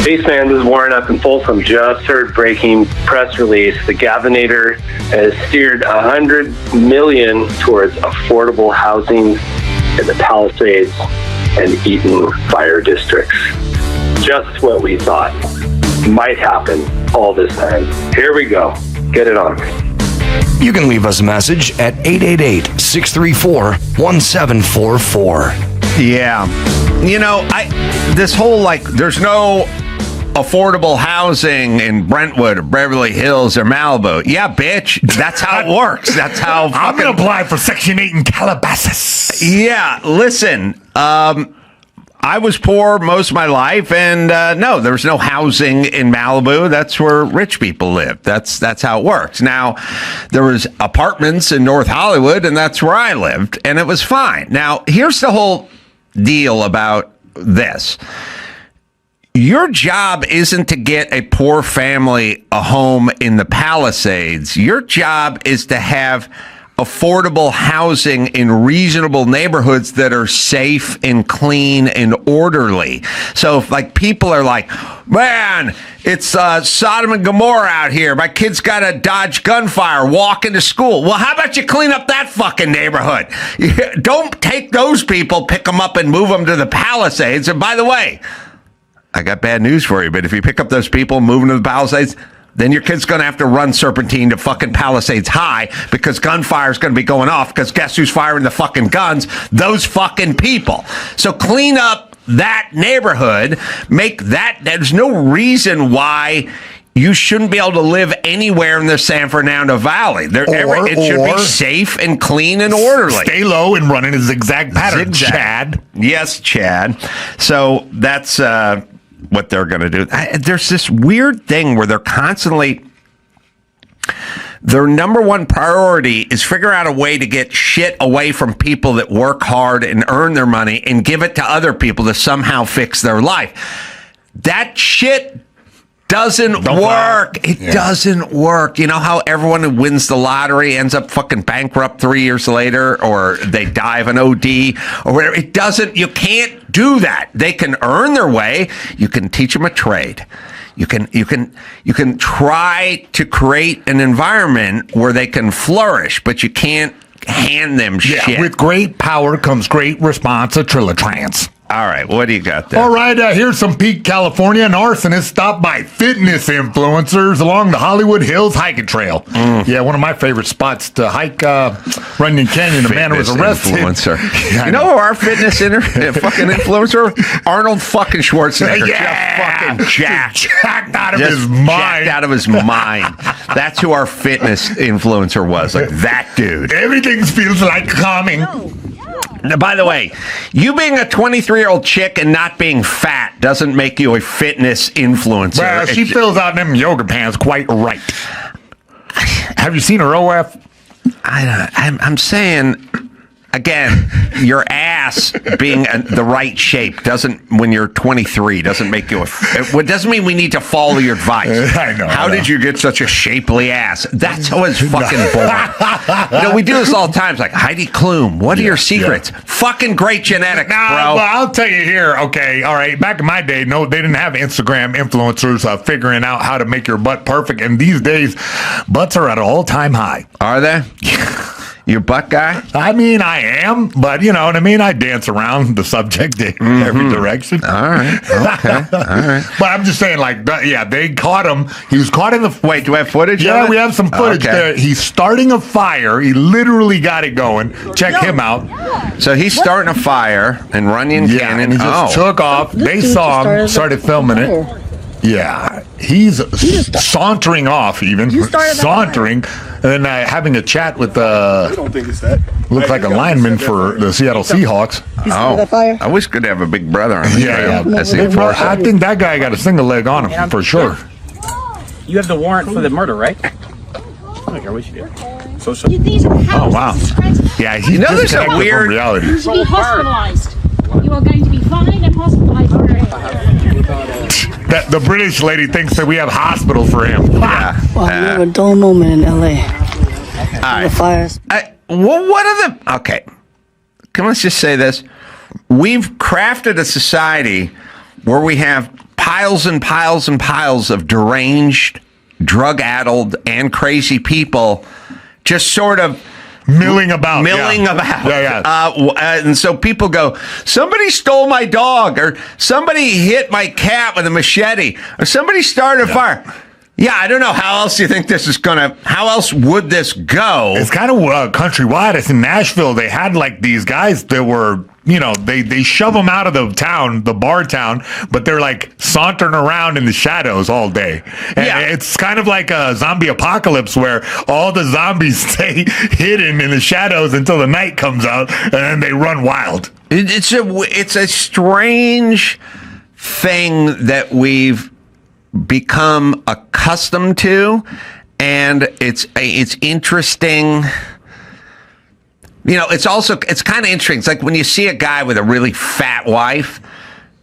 Spaceman, this is Warren up in Folsom. Just heard breaking press release. The Gavinator has steered $100 million towards affordable housing in the Palisades and Eaton fire districts. Just what we thought might happen all this time. Here we go. Get it on. You can leave us a message at 888-634-1744. Yeah. You know, this whole, there's no affordable housing in Brentwood or Beverly Hills or Malibu. Yeah, bitch. That's how it works. That's how I'm going to apply for Section 8 in Calabasas. Yeah, listen. I was poor most of my life, and no, there was no housing in Malibu. That's where rich people live. That's how it works. Now, there was apartments in North Hollywood, and that's where I lived, and it was fine. Now, here's the whole deal about this. Your job isn't to get a poor family a home in the Palisades. Your job is to have affordable housing in reasonable neighborhoods that are safe and clean and orderly. So if people are like, man, it's Sodom and Gomorrah out here. My kid's got to dodge gunfire, walk into school. Well, how about you clean up that fucking neighborhood? Don't take those people, pick them up and move them to the Palisades. And by the way, I got bad news for you, but if you pick up those people, move them to the Palisades, then your kid's going to have to run serpentine to fucking Palisades High because gunfire is going to be going off because guess who's firing the fucking guns? Those fucking people. So clean up that neighborhood. There's no reason why you shouldn't be able to live anywhere in the San Fernando Valley. It should be safe and clean and orderly. Stay low and run in a zigzag pattern, Chad. Yes, Chad. So that's what they're going to do. There's this weird thing where they're constantly, their number one priority is figure out a way to get shit away from people that work hard and earn their money and give it to other people to somehow fix their life. That shit doesn't work. It doesn't work. You know how everyone who wins the lottery ends up fucking bankrupt 3 years later, or they die of an OD or whatever? It doesn't. You can't do that. They can earn their way. You can teach them a trade. You can try to create an environment where they can flourish, but you can't hand them shit. With great power comes great response, a trillatrans. All right, what do you got there? All right, here's some Peak, California. An arsonist stopped by fitness influencers along the Hollywood Hills hiking trail. Yeah, one of my favorite spots to hike Runyon Canyon. A man was arrested. Influencer. You know who our fitness fucking influencer? Arnold fucking Schwarzenegger. Yeah, just fucking jacked out of his mind. Jacked out of his mind. That's who our fitness influencer was. Like that dude. Everything feels like calming. Now, by the way, you being a 23-year-old chick and not being fat doesn't make you a fitness influencer. Well, she fills out them yoga pants quite right. Have you seen her OF? I'm saying, again, your ass being the right shape doesn't, when you're 23, doesn't make you it doesn't mean we need to follow your advice. I know. How did you get such a shapely ass? That's how it's fucking born. We do this all the time. It's like, Heidi Klum, what are your secrets? Fucking great genetics, bro. Well, I'll tell you here, okay, all right, back in my day, no, they didn't have Instagram influencers figuring out how to make your butt perfect, and these days, butts are at an all-time high. Are they? You butt guy? I mean, I am, but you know what I mean? I dance around the subject in every direction. All right. Okay. All right. But I'm just saying, they caught him. He was caught in the... Wait, do we have footage? Yeah, we have some footage there. He's starting a fire. He literally got it going. Check him out. So he's starting a fire in Runyon Canyon. And he just took off. They saw him, started filming it. Yeah, he's sauntering off, even sauntering, and then having a chat with I don't think it's that. looks like a lineman for the Seattle Seahawks. I wish could have a big brother on the trail. I think that guy got a single leg on him for sure. You have the warrant for the murder, right? I don't care what you do. Oh wow! Yeah, he's there's a weird reality. You should be hospitalized. You are going to be fined and hospitalized. The British lady thinks that we have hospitals for him. Yeah. Well, we have a dull moment in L.A. All right. The fires. What are the... Okay. Let's just say this. We've crafted a society where we have piles and piles and piles of deranged, drug-addled, and crazy people just sort of milling about. And so people go, somebody stole my dog, or somebody hit my cat with a machete, or somebody started a fire. Yeah, I don't know how else you think this is how else would this go? It's kind of countrywide. It's in Nashville. They had like these guys that were, they shove them out of the town, the bar town, but they're like sauntering around in the shadows all day. And it's kind of like a zombie apocalypse where all the zombies stay hidden in the shadows until the night comes out and then they run wild. It's a strange thing that we've become accustomed to, and it's interesting. It's kind of interesting. It's like when you see a guy with a really fat wife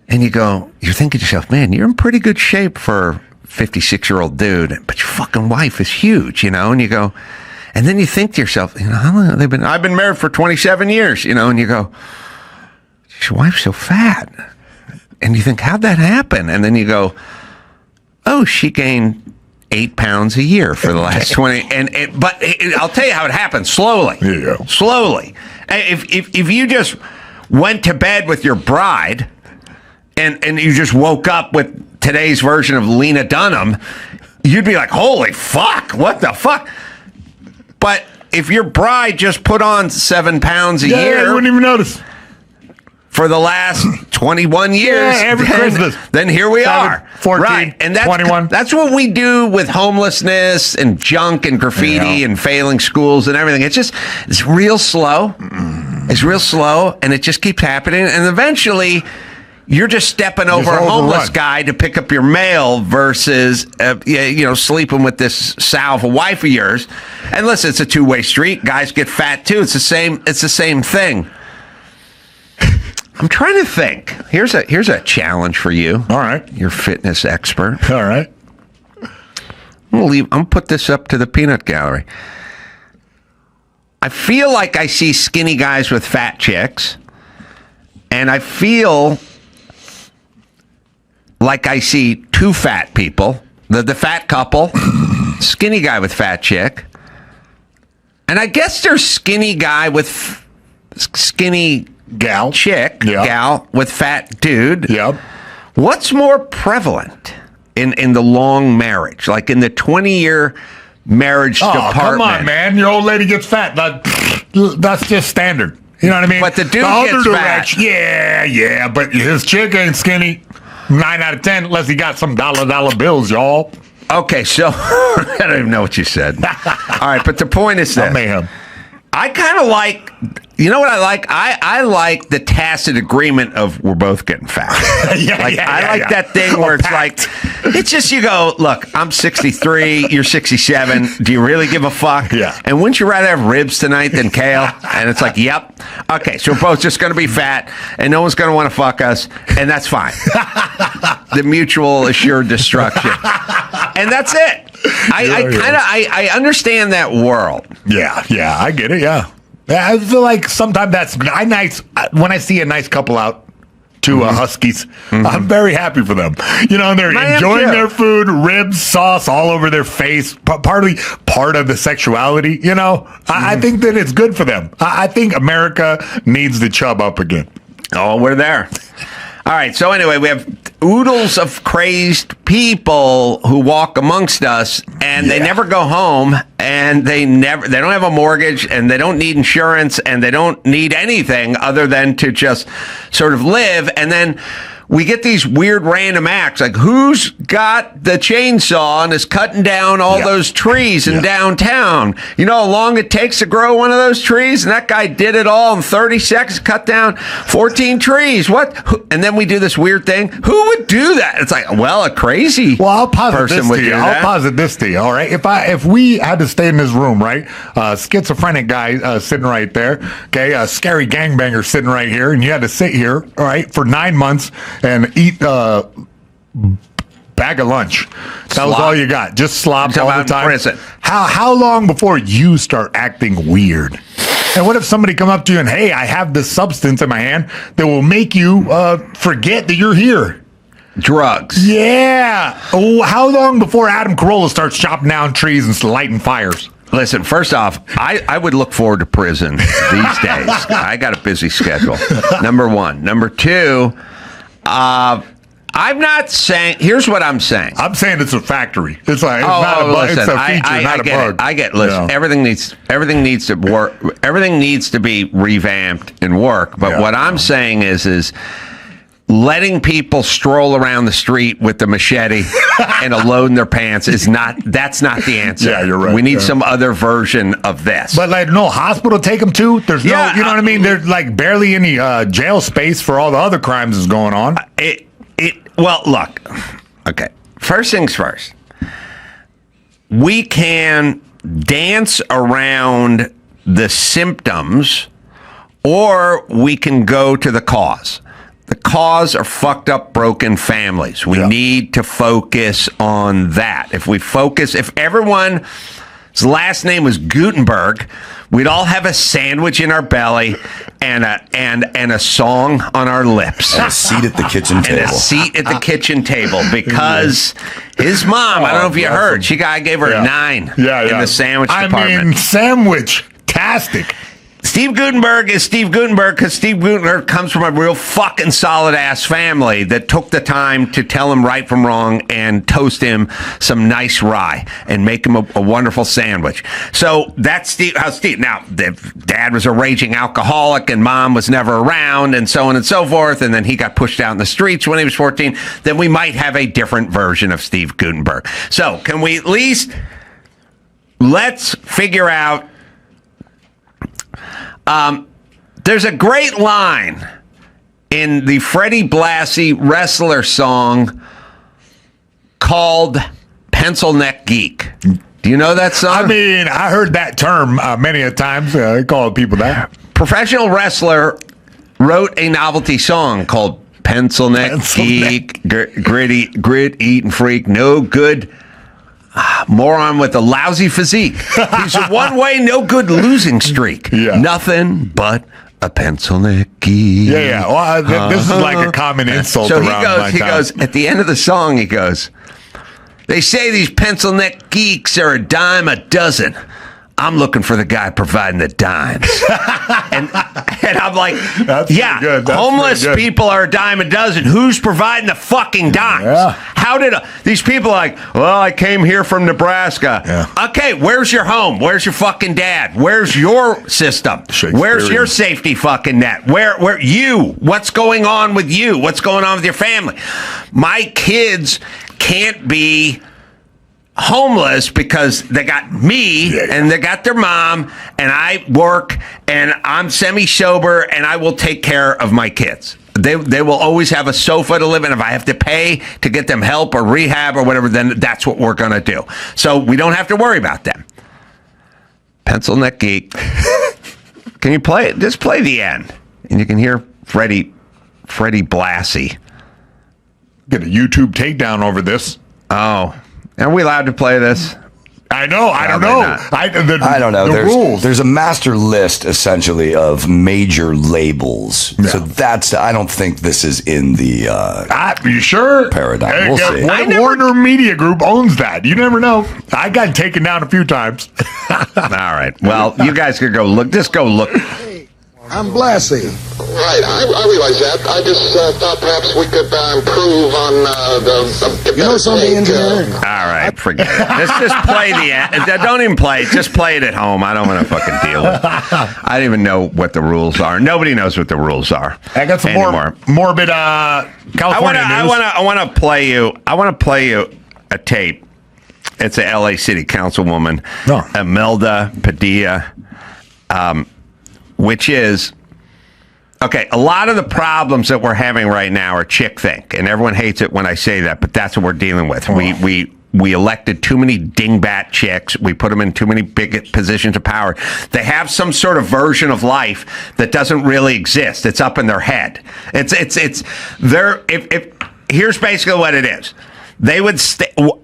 and you're thinking to yourself, man, you're in pretty good shape for a 56-year-old dude, but your fucking wife is huge, and you go, and then you think to yourself, how long have they been? I've been married for 27 years, and you go, your wife's so fat. And you think, how'd that happen? And then you go, oh, she gained 8 pounds a year for the last 20. But I'll tell you how it happened. Slowly. Yeah. Slowly. If you just went to bed with your bride and you just woke up with today's version of Lena Dunham, you'd be like, holy fuck, what the fuck? But if your bride just put on 7 pounds a year, you wouldn't even notice. For the last 21 years, every Christmas. Then here we are. 14, right. And 21. That's what we do with homelessness and junk and graffiti and failing schools and everything. It's real slow. It's real slow, and it just keeps happening. And eventually, you're just stepping over a homeless guy to pick up your mail versus, sleeping with this sow of a wife of yours. And listen, it's a two-way street. Guys get fat, too. It's the same thing. I'm trying to think. Here's a challenge for you. All right. You're a fitness expert. All right. I'm gonna put this up to the peanut gallery. I feel like I see skinny guys with fat chicks, and I feel like I see two fat people, the fat couple, skinny guy with fat chick, and I guess there's skinny guy with skinny gal with fat dude. Yep. What's more prevalent in the long marriage, like in the 20-year marriage department? Come on, man. Your old lady gets fat. That's just standard. You know what I mean? But the dude gets fat. Yeah. But his chick ain't skinny. 9 out of 10, unless he got some dollar bills, y'all. Okay, so I don't even know what you said. All right, but the point is this. Mayhem. I kind of like, you know what I like? I like the tacit agreement of we're both getting fat. I like that thing where it's like, it's just you go, look, I'm 63, you're 67. Do you really give a fuck? Yeah. And wouldn't you rather have ribs tonight than kale? And it's like, yep. Okay, so we're both just going to be fat, and no one's going to want to fuck us, and that's fine. The mutual assured destruction. And that's it. I understand that world. Yeah, I get it. Yeah, I feel like sometimes that's nice when I see a nice couple out to Huskies. I'm very happy for them. They're enjoying their food, ribs, sauce all over their face. Part of the sexuality. I think that it's good for them. I think America needs to chub up again. Oh, we're there. All right, so anyway, we have oodles of crazed people who walk amongst us, and they never go home, and they don't have a mortgage, and they don't need insurance, and they don't need anything other than to just sort of live. And then we get these weird random acts, like who's got the chainsaw and is cutting down all those trees in downtown? You know how long it takes to grow one of those trees? And that guy did it all in 30 seconds, cut down 14 trees. What? And then we do this weird thing. Who would do that? It's like, well, a crazy I'll posit person this would to do you. that. I'll posit this to you, all right? If we had to stay in this room, right? Schizophrenic guy sitting right there, okay? A scary gangbanger sitting right here, and you had to sit here, all right, for 9 months and eat bag of lunch. That was all you got. Just slop all the time. Prison. How long before you start acting weird? And what if somebody come up to you and, hey, I have this substance in my hand that will make you forget that you're here? drugs. Yeah. Oh, how long before Adam Carolla starts chopping down trees and lighting fires? Listen, first off, I would look forward to prison these days. I got a busy schedule. Number one. Number two, I'm not saying. Here's what I'm saying. I'm saying it's a factory. It's like not a bug. It's a feature, not a bug. I get. Listen, everything needs to work. Everything needs to be revamped and work. But what I'm saying is letting people stroll around the street with the machete and a load in their pants that's not the answer. Yeah, you're right. We need some other version of this. But like no hospital take them to. There's no, you know what I mean? There's like barely any jail space for all the other crimes that's going on. Well, look. Okay. First things first. We can dance around the symptoms, or we can go to the cause. The cause are fucked up, broken families. We need to focus on that. If everyone's last name was Gutenberg, we'd all have a sandwich in our belly and a song on our lips. And a seat at the kitchen table. And a seat at the kitchen table, because his mom, I don't know if you heard, I gave her a 9 in the sandwich department. I mean, sandwich-tastic. Steve Gutenberg is Steve Gutenberg because Steve Gutenberg comes from a real fucking solid-ass family that took the time to tell him right from wrong and toast him some nice rye and make him a wonderful sandwich. So that's how Steve... Now, dad was a raging alcoholic and mom was never around and so on and so forth, and then he got pushed out in the streets when he was 14. Then we might have a different version of Steve Gutenberg. So can we at least... Let's figure out... There's a great line in the Freddie Blassie wrestler song called Pencil Neck Geek. Do you know that song? I mean, I heard that term many a times. I call people that. Professional wrestler wrote a novelty song called Pencil Neck Geek, grit eating freak, no good moron with a lousy physique. He's a one-way, no good losing streak. Nothing but a pencil neck geek. Yeah. Well, this is like a common insult. So he goes at the end of the song. He goes, "They say these pencil neck geeks are a dime a dozen. I'm looking for the guy providing the dimes." and I'm like, That's good. That's homeless people are a dime a dozen. Who's providing the fucking dimes? Yeah. How did these people well, I came here from Nebraska. Yeah. Okay, where's your home? Where's your fucking dad? Where's your system? Where's your safety fucking net? Where you? What's going on with you? What's going on with your family? My kids can't be homeless because they got me and they got their mom and I work and I'm semi-sober and I will take care of my kids. They will always have a sofa to live in. If I have to pay to get them help or rehab or whatever, then that's what we're going to do. So we don't have to worry about them. Pencil Neck Geek. Can you play it? Just play the end and you can hear Freddie Blassie. Get a YouTube takedown over this. Oh. Are we allowed to play this? I know. I don't know. I don't know. The rules. There's a master list, essentially, of major labels. Yeah. So I don't think this is in the you sure? Paradigm. We'll see. Warner Media Group owns that. You never know. I got taken down a few times. All right. Well, you guys could go look. Just go look. I'm Blassie. Right, I realize that. I just thought perhaps we could improve on the you know something, engineering. All right, forget it. Let's just play the end. Don't even play it. Just play it at home. I don't want to fucking deal with it. I don't even know what the rules are. Nobody knows what the rules are. I got some more morbid California news. I want to play you a tape. It's a LA City Councilwoman, Imelda Padilla, which is, okay, a lot of the problems that we're having right now are chick think, and everyone hates it when I say that, but that's what we're dealing with. We elected too many dingbat chicks. We put them in too many big positions of power. They have some sort of version of life that doesn't really exist. It's up in their head. Here's basically what it is. They would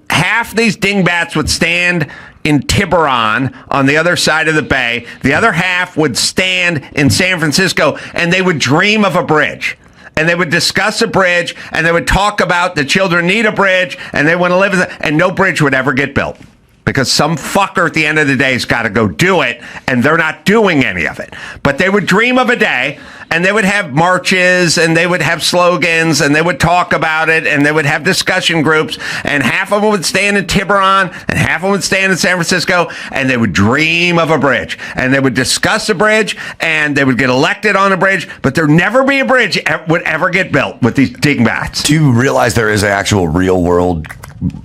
half these dingbats would stand in Tiburon on the other side of the bay. The other half would stand in San Francisco, and they would dream of a bridge. and they would discuss a bridge, and they would talk about the children need a bridge, and they want to live in it, and no bridge would ever get built. Because some fucker at the end of the day has got to go do it, and they're not doing any of it. But they would dream of a day, and they would have marches, and they would have slogans, and they would talk about it, and they would have discussion groups, and half of them would stand in Tiburon, and half of them would stand in San Francisco, and they would dream of a bridge, and they would discuss a bridge, and they would get elected on a bridge, but there'd never be a bridge would ever get built with these dingbats. Do you realize there is an actual real world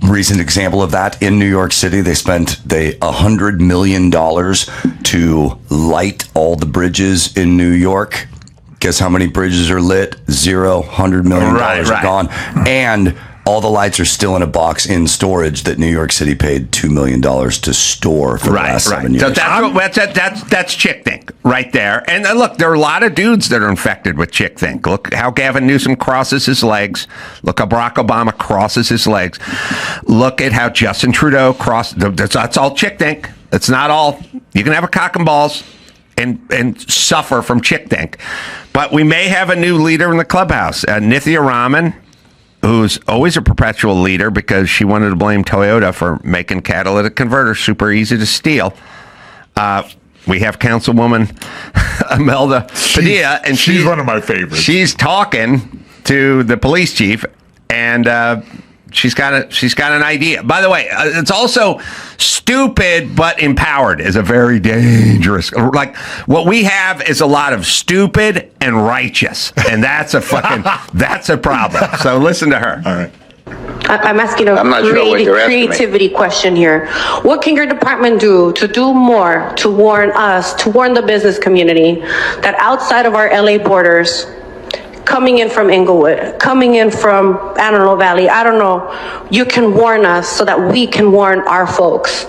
recent example of that in New York City? They spent $100 million to light all the bridges in New York. Guess how many bridges are lit? Zero. $100 million are gone. And all the lights are still in a box in storage that New York City paid $2 million to store for the last 7 years. So that's chick think right there. And look, there are a lot of dudes that are infected with chick think. Look how Gavin Newsom crosses his legs. Look how Barack Obama crosses his legs. Look at how Justin Trudeau crossed. That's all chick think. It's not all. You can have a cock and balls and suffer from chick think. But we may have a new leader in the clubhouse, Nithya Raman, who's always a perpetual leader because she wanted to blame Toyota for making catalytic converters super easy to steal. We have Councilwoman Imelda Padilla, and she's one of my favorites. She's talking to the police chief, and she's got an idea. By the way, it's also stupid but empowered is a very dangerous. Like what we have is a lot of stupid and righteous, and that's a problem. So listen to her. All right. I'm asking a creativity question here. What can your department do to do more to warn us, to warn the business community that outside of our LA borders, coming in from Inglewood, coming in from Antelope Valley, I don't know, you can warn us so that we can warn our folks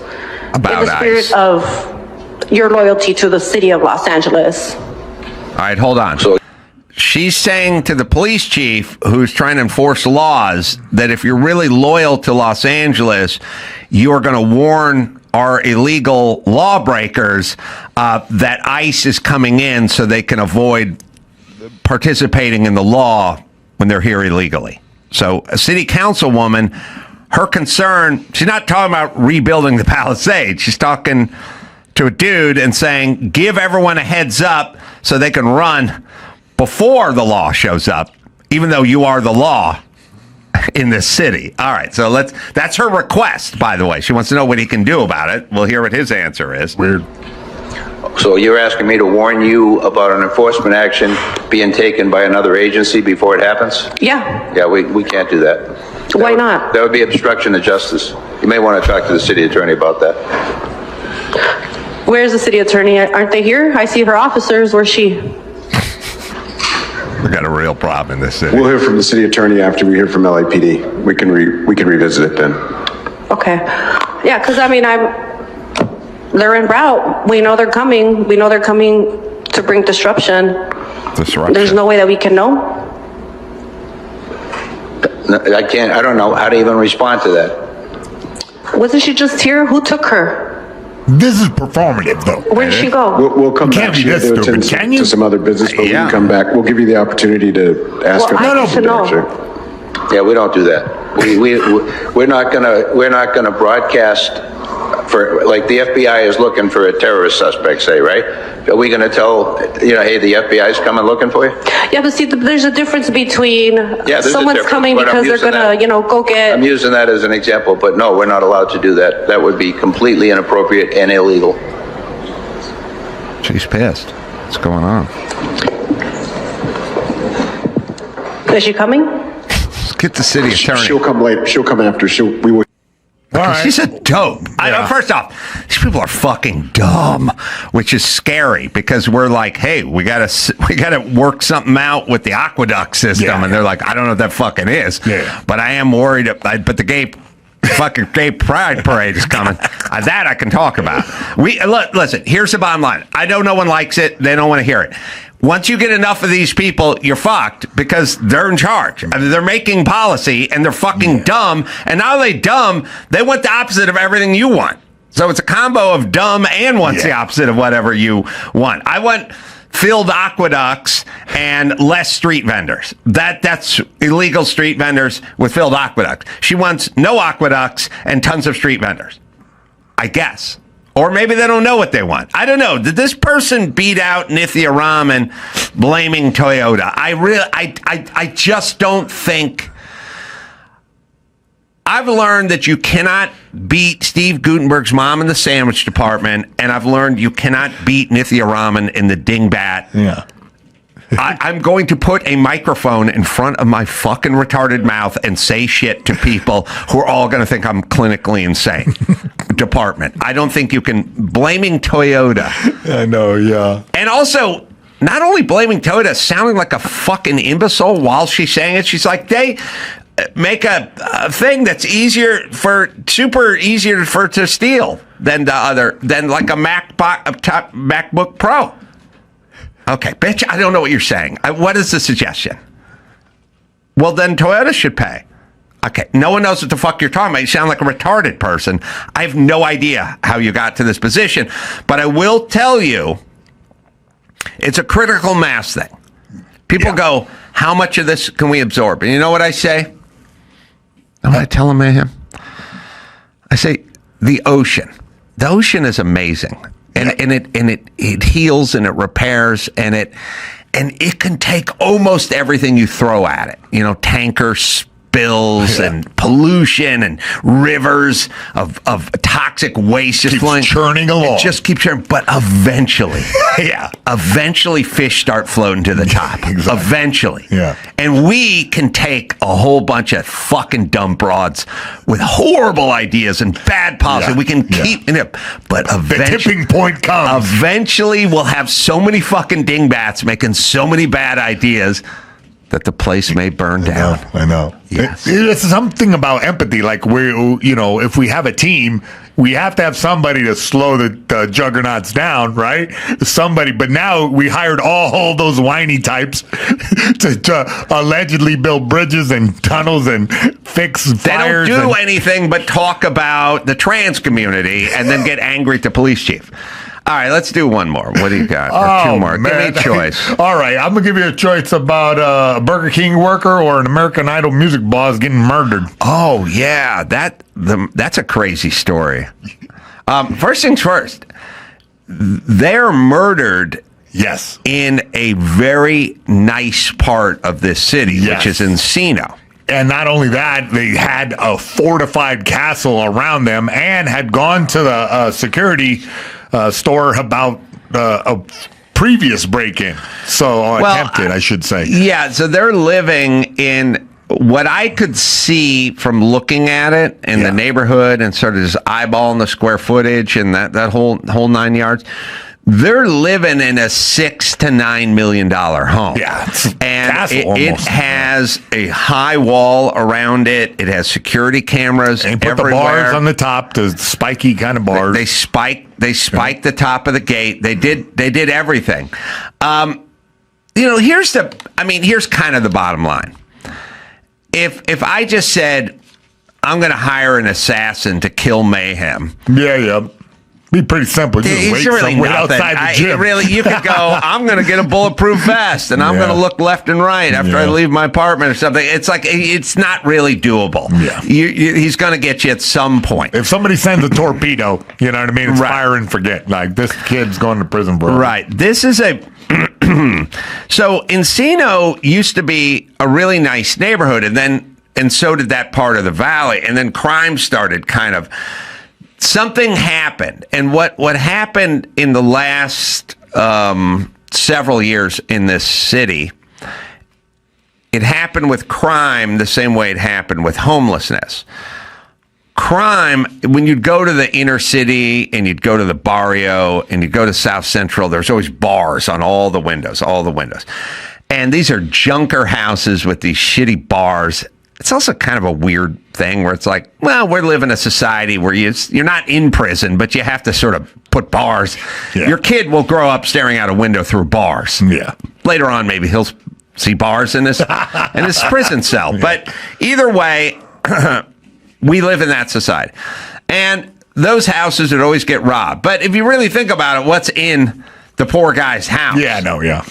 about in the spirit of your loyalty to the city of Los Angeles. All right, hold on. She's saying to the police chief who's trying to enforce laws that if you're really loyal to Los Angeles, you're going to warn our illegal lawbreakers that ICE is coming in so they can avoid participating in the law when they're here illegally. So a city councilwoman, her concern, she's not talking about rebuilding the Palisades. She's talking to a dude and saying, give everyone a heads up so they can run before the law shows up, even though you are the law in this city. All right, so that's her request, by the way. She wants to know what he can do about it. We'll hear what his answer is. Weird. So you're asking me to warn you about an enforcement action being taken by another agency before it happens? Yeah. Yeah, we can't do that. Why not? That would be obstruction of justice. You may want to talk to the city attorney about that. Where's the city attorney? Aren't they here? I see her officers. Where's she? We got a real problem in this city. We'll hear from the city attorney after we hear from LAPD. We can revisit it then. Okay. Yeah, because I mean, they're en route. We know they're coming. We know they're coming to bring disruption. There's no way that we can know. No, I don't know how to even respond to that. Wasn't she just here? Who took her? This is performative, though. Where'd she go? We'll come back to some other business, but we can come back. We'll give you the opportunity to ask her. Yeah, we don't do that. We're not gonna broadcast for, like, the FBI is looking for a terrorist suspect, say, right? Are we going to tell, hey, the FBI is coming looking for you? Yeah, but see, there's a difference between someone's coming because they're going to, go get... I'm using that as an example, but no, we're not allowed to do that. That would be completely inappropriate and illegal. She's pissed. What's going on? Is she coming? Let's get the city attorney. She'll come late. She'll come after. We will. Right. She's a dope. Yeah. First off, these people are fucking dumb, which is scary because we're like, hey, we gotta work something out with the aqueduct system, and they're like, I don't know what that fucking is, but I am worried. But the fucking gay pride parade is coming. That I can talk about. Listen. Here's the bottom line. I know no one likes it. They don't want to hear it. Once you get enough of these people, you're fucked because they're in charge. I mean, they're making policy and they're fucking dumb. And not only dumb, they want the opposite of everything you want. So it's a combo of dumb and wants the opposite of whatever you want. I want filled aqueducts and less street vendors. That's illegal street vendors with filled aqueducts. She wants no aqueducts and tons of street vendors, I guess. Or maybe they don't know what they want. I don't know. Did this person beat out Nithya Raman blaming Toyota? I just don't think. I've learned that you cannot beat Steve Gutenberg's mom in the sandwich department, and I've learned you cannot beat Nithya Raman in the dingbat. Yeah. I'm going to put a microphone in front of my fucking retarded mouth and say shit to people who are all going to think I'm clinically insane. Department. I don't think you can. Blaming Toyota. I know, yeah. And also, not only blaming Toyota, sounding like a fucking imbecile while she's saying it. She's like, they make a thing that's super easier to steal than like a MacBook Pro. Okay, bitch, I don't know what you're saying. What is the suggestion? Well, then Toyota should pay. Okay, no one knows what the fuck you're talking about. You sound like a retarded person. I have no idea how you got to this position, but I will tell you, it's a critical mass thing. People go, how much of this can we absorb? And you know what I say? And I tell them, mayhem. I say, the ocean. The ocean is amazing. And it heals and it repairs and it can take almost everything you throw at it. You know, tanker spills and pollution and rivers of toxic waste just flowing, churning along. It just keeps churning, but eventually, eventually fish start floating to the top. Exactly. Eventually, yeah. And we can take a whole bunch of fucking dumb broads with horrible ideas and bad policy. We can keep it, but eventually, the tipping point comes. Eventually, we'll have so many fucking dingbats making so many bad ideas that the place may burn down. I know. Yes. It's something about empathy. Like if we have a team, we have to have somebody to slow the juggernauts down, right? Somebody. But now we hired all those whiny types to allegedly build bridges and tunnels and fix fires. They don't do anything but talk about the trans community and then get angry at the police chief. All right, let's do one more. What do you got? Or two more. Man. Give me a choice. All right, I'm going to give you a choice about a Burger King worker or an American Idol music boss getting murdered. Oh, yeah. That's a crazy story. First things first, they're murdered in a very nice part of this city, which is Encino. And not only that, they had a fortified castle around them and had gone to the security store about a previous break-in. Attempted, I should say. Yeah, so they're living in what I could see from looking at it in the neighborhood and sort of just eyeballing the square footage and that whole 9 yards. They're living in a $6 to $9 million home. Yeah, and it has a high wall around it. It has security cameras and put everywhere. The bars on the top, the spiky kind of bars. They spiked the top of the gate. They did everything. Here's kind of the bottom line. If I just said I'm going to hire an assassin to kill Mayhem. Be pretty simple. Just wait really somewhere outside the gym. You could go, I'm going to get a bulletproof vest and I'm going to look left and right after I leave my apartment or something. It's like, it's not really doable. Yeah. He's going to get you at some point. If somebody sends a torpedo, you know what I mean? It's fire and forget. Like, this kid's going to prison for it. Right. This is a... So Encino used to be a really nice neighborhood, and so did that part of the valley. And then crime started kind of... Something happened, and what happened in the last several years in this city, it happened with crime the same way it happened with homelessness. Crime, when you'd go to the inner city and you'd go to the barrio and you'd go to South Central, there's always bars on all the windows. And these are junker houses with these shitty bars. It's also kind of a weird thing where it's like, well, we live in a society where you're not in prison, but you have to sort of put bars. Yeah. Your kid will grow up staring out a window through bars. Yeah. Later on, maybe he'll see bars in his prison cell. Yeah. But either way, we live in that society. And those houses would always get robbed. But if you really think about it, what's in the poor guy's house. Yeah, no, yeah.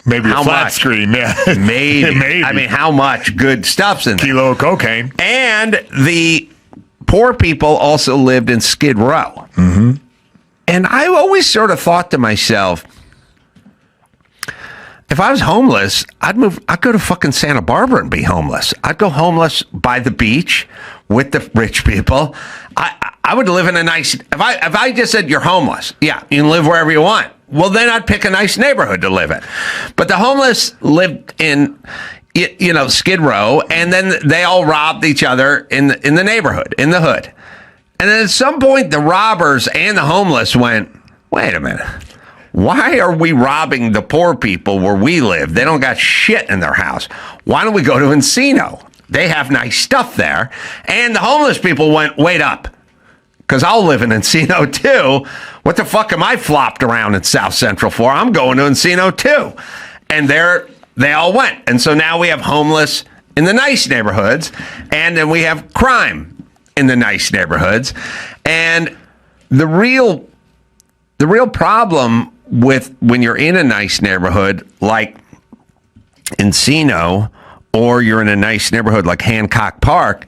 Maybe How a flat much? screen, yeah. Maybe. Maybe. I mean, how much good stuff's in there? Kilo of cocaine. And the poor people also lived in Skid Row. Mm-hmm. And I always sort of thought to myself, if I was homeless, I'd go to fucking Santa Barbara and be homeless. I'd go homeless by the beach with the rich people. I would live in a nice, if I just said you're homeless, yeah, you can live wherever you want. Well, then I'd pick a nice neighborhood to live in. But the homeless lived in, Skid Row, and then they all robbed each other in the neighborhood, in the hood. And then at some point, the robbers and the homeless went, wait a minute. Why are we robbing the poor people where we live? They don't got shit in their house. Why don't we go to Encino? They have nice stuff there. And the homeless people went, wait up. Because I'll live in Encino too. What the fuck am I flopped around in South Central for? I'm going to Encino too. And they all went. And so now we have homeless in the nice neighborhoods. And then we have crime in the nice neighborhoods. And the real problem with when you're in a nice neighborhood like Encino, or you're in a nice neighborhood like Hancock Park,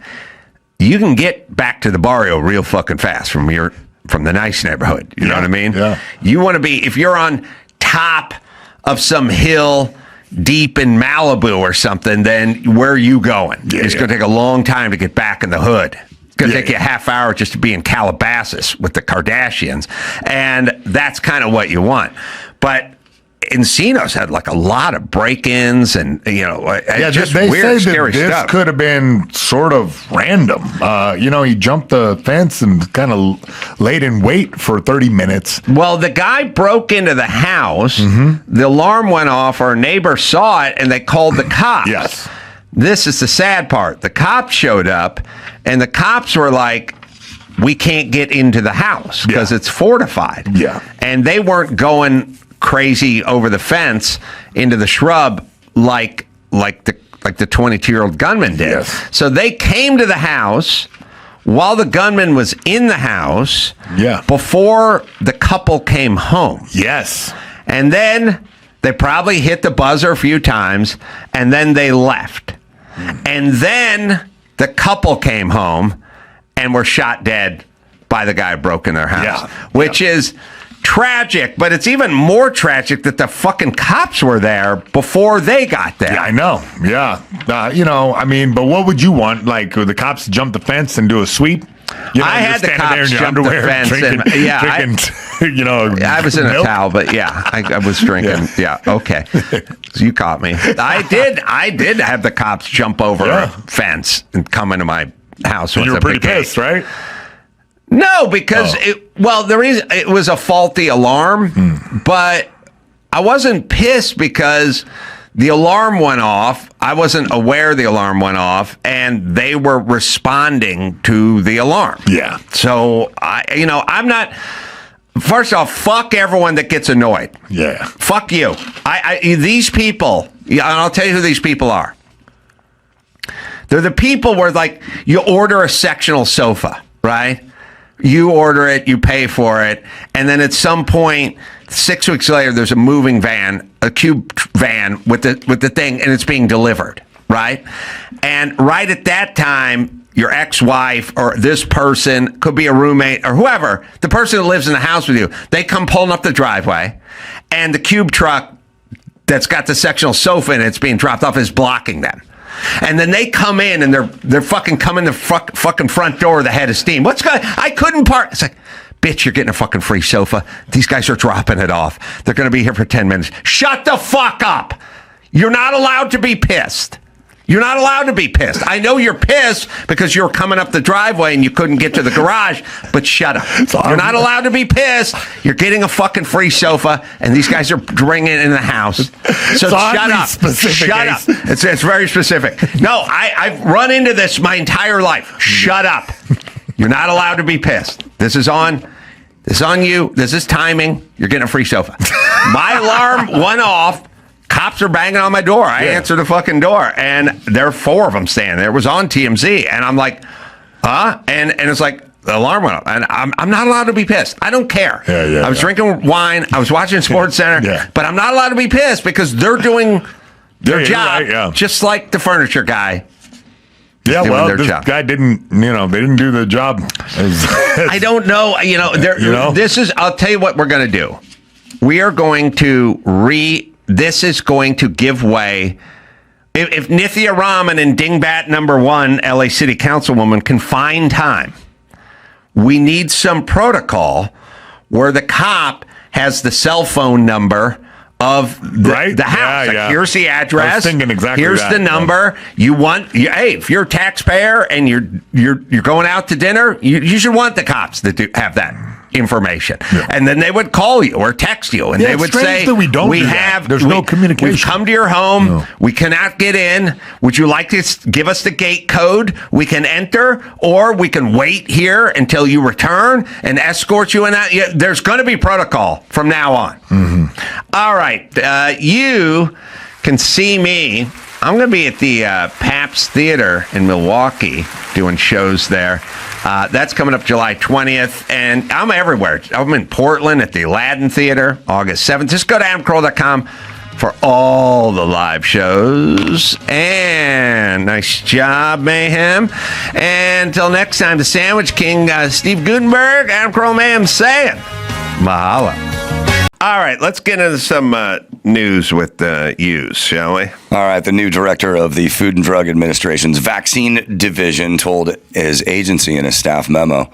you can get back to the barrio real fucking fast from the nice neighborhood. You know what I mean? Yeah. You want to be, if you're on top of some hill deep in Malibu or something, then where are you going? It's going to take a long time to get back in the hood. It's going to take you a half hour just to be in Calabasas with the Kardashians. And that's kind of what you want. But Encino's had like a lot of break-ins and, just they weird, say scary that this stuff. could have been sort of random. He jumped the fence and kind of laid in wait for 30 minutes. Well, the guy broke into the house. Mm-hmm. The alarm went off. Our neighbor saw it, and they called the cops. Yes. This is the sad part. The cops showed up, and the cops were like, we can't get into the house because it's fortified. Yeah. And they weren't going crazy over the fence into the shrub like the 22-year-old gunman did. Yes. So they came to the house while the gunman was in the house. Yeah. Before the couple came home. Yes. And then they probably hit the buzzer a few times, and then they left. And then the couple came home and were shot dead by the guy who broke in their house, which is tragic, but it's even more tragic that the fucking cops were there before they got there. Yeah, I know. Yeah. But what would you want? Like, would the cops jump the fence and do a sweep? I had the cops jump the fence. I was in a towel, but I was drinking. Yeah, okay. So you caught me. I did have the cops jump over a fence and come into my house. You were pretty pissed, right? No, because the reason it was a faulty alarm, but I wasn't pissed because the alarm went off. I wasn't aware the alarm went off, and they were responding to the alarm. Yeah. So I'm not. First off, fuck everyone that gets annoyed. Yeah. Fuck you. These people. And I'll tell you who these people are. They're the people where you order a sectional sofa, right? You order it, you pay for it, and then at some point, 6 weeks later, there's a moving van, a cube van with the thing, and it's being delivered, right? And right at that time, your ex-wife or this person, could be a roommate or whoever, the person that lives in the house with you, they come pulling up the driveway, and the cube truck that's got the sectional sofa in it's being dropped off is blocking them. And then they come in and they're fucking coming the fucking front door with a head of steam. What's going? I couldn't park. It's like, bitch, you're getting a fucking free sofa. These guys are dropping it off. They're going to be here for 10 minutes. Shut the fuck up. You're not allowed to be pissed. You're not allowed to be pissed. I know you're pissed because you're coming up the driveway and you couldn't get to the garage, but shut up. You're not allowed to be pissed. You're getting a fucking free sofa, and these guys are bringing it in the house. So shut up. Shut up. It's very specific. No, I've run into this my entire life. Shut up. You're not allowed to be pissed. This is on you. This is timing. You're getting a free sofa. My alarm went off. Cops are banging on my door. I answer the fucking door, and there are 4 of them standing there. It was on TMZ, and I'm like, huh? And it's like, the alarm went up, and I'm not allowed to be pissed. I don't care. I was drinking wine. I was watching Sports Center, but I'm not allowed to be pissed because they're doing their job, just like the furniture guy. Yeah, well, this guy didn't, they didn't do the job. I don't know. This is, I'll tell you what we're going to do. We are going to this is going to give way. If Nithya Raman and Dingbat number 1, LA City Councilwoman, can find time, we need some protocol where the cop has the cell phone number of the house. Here's the address. I was thinking exactly here's that. The number. Hey, if you're a taxpayer and you're going out to dinner, you should want the cops to have that information. And then they would call you or text you, and they would say, there's no communication. We've come to your home. We cannot get in. Would you like to give us the gate code? We can enter, or we can wait here until you return and escort you in. There's going to be protocol from now on. All right. You can see me. I'm going to be at the Pabst Theater in Milwaukee doing shows there. That's coming up July 20th, and I'm everywhere. I'm in Portland at the Aladdin Theater, August 7th. Just go to adamcarolla.com for all the live shows. And nice job, Mayhem. And until next time, the Sandwich King, Steve Gutenberg, Adam Carolla Mayhem saying, mahalo. All right, let's get into some news with Hughes, shall we? All right, the new director of the Food and Drug Administration's vaccine division told his agency in a staff memo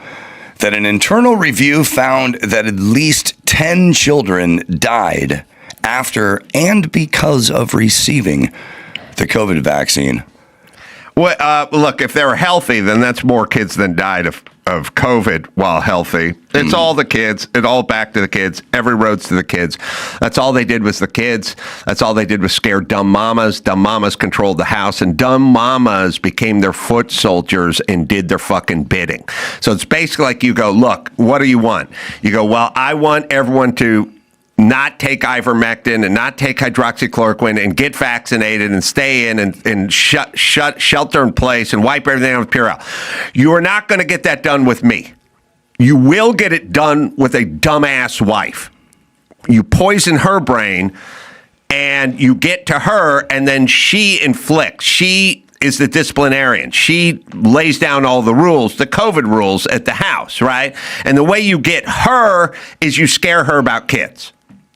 that an internal review found that at least 10 children died after and because of receiving the COVID vaccine. Well, look, if they were healthy, then that's more kids than died of COVID while healthy. It's all the kids. It's all back to the kids. Every road's to the kids. That's all they did was the kids. That's all they did was scare dumb mamas. Dumb mamas controlled the house, and dumb mamas became their foot soldiers and did their fucking bidding. So it's basically like you go, look, what do you want? You go, well, I want everyone to not take ivermectin and not take hydroxychloroquine and get vaccinated and stay in and shelter in place and wipe everything out with Purell. You are not going to get that done with me. You will get it done with a dumbass wife. You poison her brain and you get to her, and then she inflicts. She is the disciplinarian. She lays down all the rules, the COVID rules at the house, right? And the way you get her is you scare her about kids.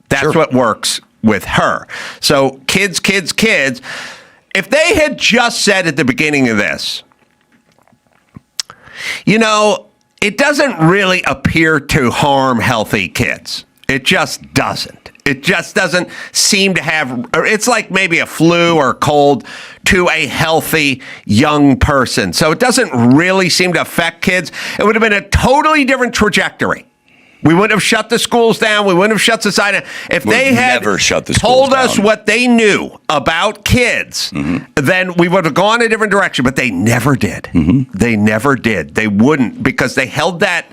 That's what works with her. So kids. If they had just said at the beginning of this, it doesn't really appear to harm healthy kids. It just doesn't. It just doesn't seem to have, it's like maybe a flu or a cold to a healthy young person. So it doesn't really seem to affect kids. It would have been a totally different trajectory. We wouldn't have shut the schools down. We wouldn't have shut society down. If they had told us what they knew about kids, then we would have gone a different direction. But they never did. They never did. They wouldn't, because they held that.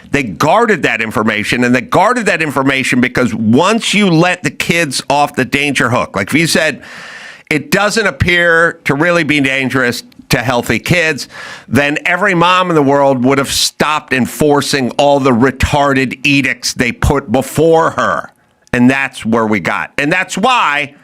They guarded that information, and they guarded that information because once you let the kids off the danger hook, like if you said, it doesn't appear to really be dangerous to healthy kids, then every mom in the world would have stopped enforcing all the retarded edicts they put before her. And that's where we got. And that's why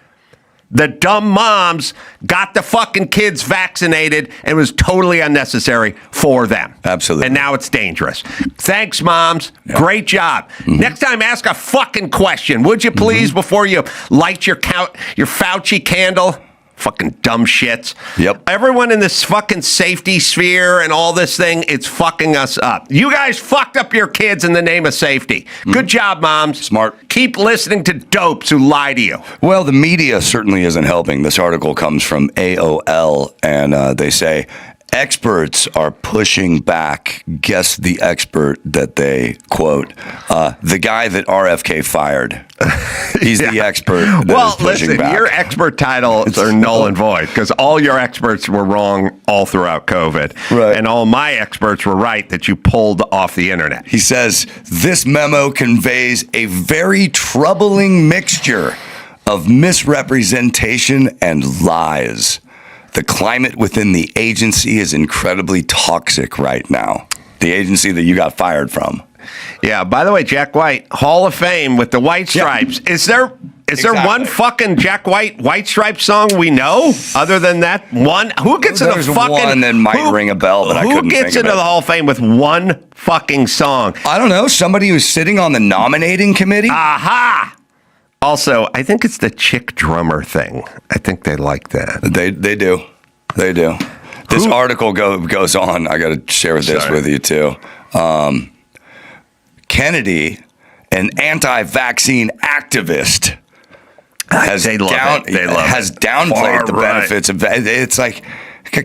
the dumb moms got the fucking kids vaccinated, and it was totally unnecessary for them. Absolutely. And now it's dangerous. Thanks, moms. Yep. Great job. Next time, ask a fucking question, would you please, before you light your Fauci candle? Fucking dumb shits. Yep. Everyone in this fucking safety sphere and all this thing, it's fucking us up. You guys fucked up your kids in the name of safety. Good job, moms. Smart. Keep listening to dopes who lie to you. Well, the media certainly isn't helping. This article comes from AOL, and they say, experts are pushing back. Guess the expert that they quote. The guy that RFK fired. He's the expert that is pushing back. Your expert titles are null and void because all your experts were wrong all throughout COVID. Right. And all my experts were right that you pulled off the internet. He says, this memo conveys a very troubling mixture of misrepresentation and lies. The climate within the agency is incredibly toxic right now. the agency that you got fired from. Yeah. By the way, Jack White, Hall of Fame with the White Stripes. Yeah. Is there one fucking Jack White Stripes song we know other than that one? Who gets into fucking one that might ring a bell, but I couldn't think of it. Who gets into the Hall of Fame with one fucking song? I don't know. Somebody who's sitting on the nominating committee. Aha. Also, I think it's the chick drummer thing. I think they like that. They do. They do. This article goes on. I got to share this with you too. Kennedy, an anti-vaccine activist, has downplayed the benefits of it. It's like,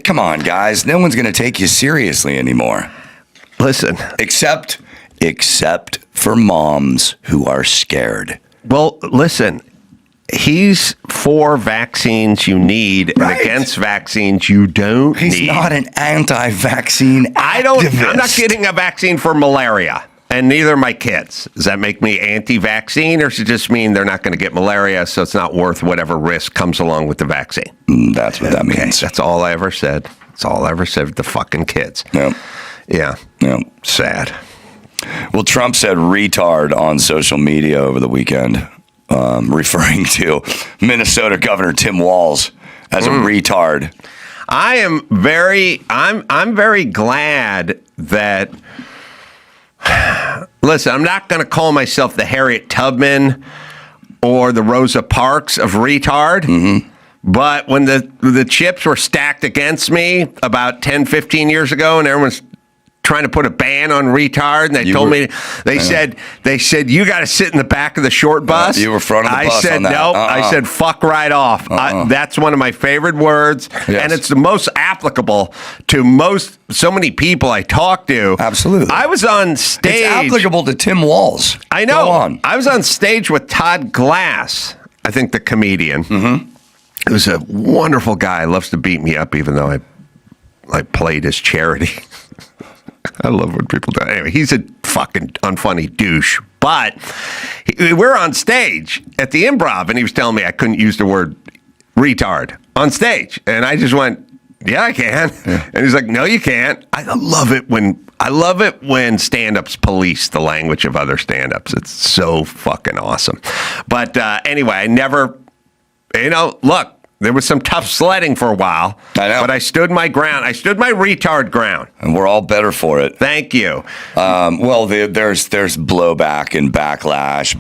come on, guys. No one's going to take you seriously anymore. Listen. Except for moms who are scared. Well, listen. He's for vaccines you need and against vaccines you don't need. He's not an anti-vaccine activist. I'm not getting a vaccine for malaria, and neither are my kids. Does that make me anti-vaccine, or does it just mean they're not going to get malaria, so it's not worth whatever risk comes along with the vaccine? That's what that means. That's all I ever said. That's all I ever said with the fucking kids. Yep. Yeah. Yep. Sad. Well, Trump said retard on social media over the weekend. Referring to Minnesota Governor Tim Walz as a retard. I'm very glad that. Listen, I'm not going to call myself the Harriet Tubman or the Rosa Parks of retard. Mm-hmm. But when the chips were stacked against me about 10, 15 years ago, and everyone's trying to put a ban on retard, and they said you got to sit in the back of the short bus. You were front of the bus. I said on that. nope. I said fuck right off. That's one of my favorite words, and it's the most applicable to so many people I talk to. Absolutely. I was on stage. It's applicable to Tim Walz. I know. Go on. I was on stage with Todd Glass, I think the comedian. Mm-hmm. Who's a wonderful guy. Loves to beat me up, even though I played his charity. I love when people do. Anyway, he's a fucking unfunny douche. But we're on stage at the Improv, and he was telling me I couldn't use the word retard on stage, and I just went, "Yeah, I can." Yeah. And he's like, "No, you can't." I love it when stand-ups police the language of other stand-ups. It's so fucking awesome. But anyway, I never, look. There was some tough sledding for a while. I know. But I stood my ground. I stood my retard ground. And we're all better for it. Thank you. Well, there's blowback and backlash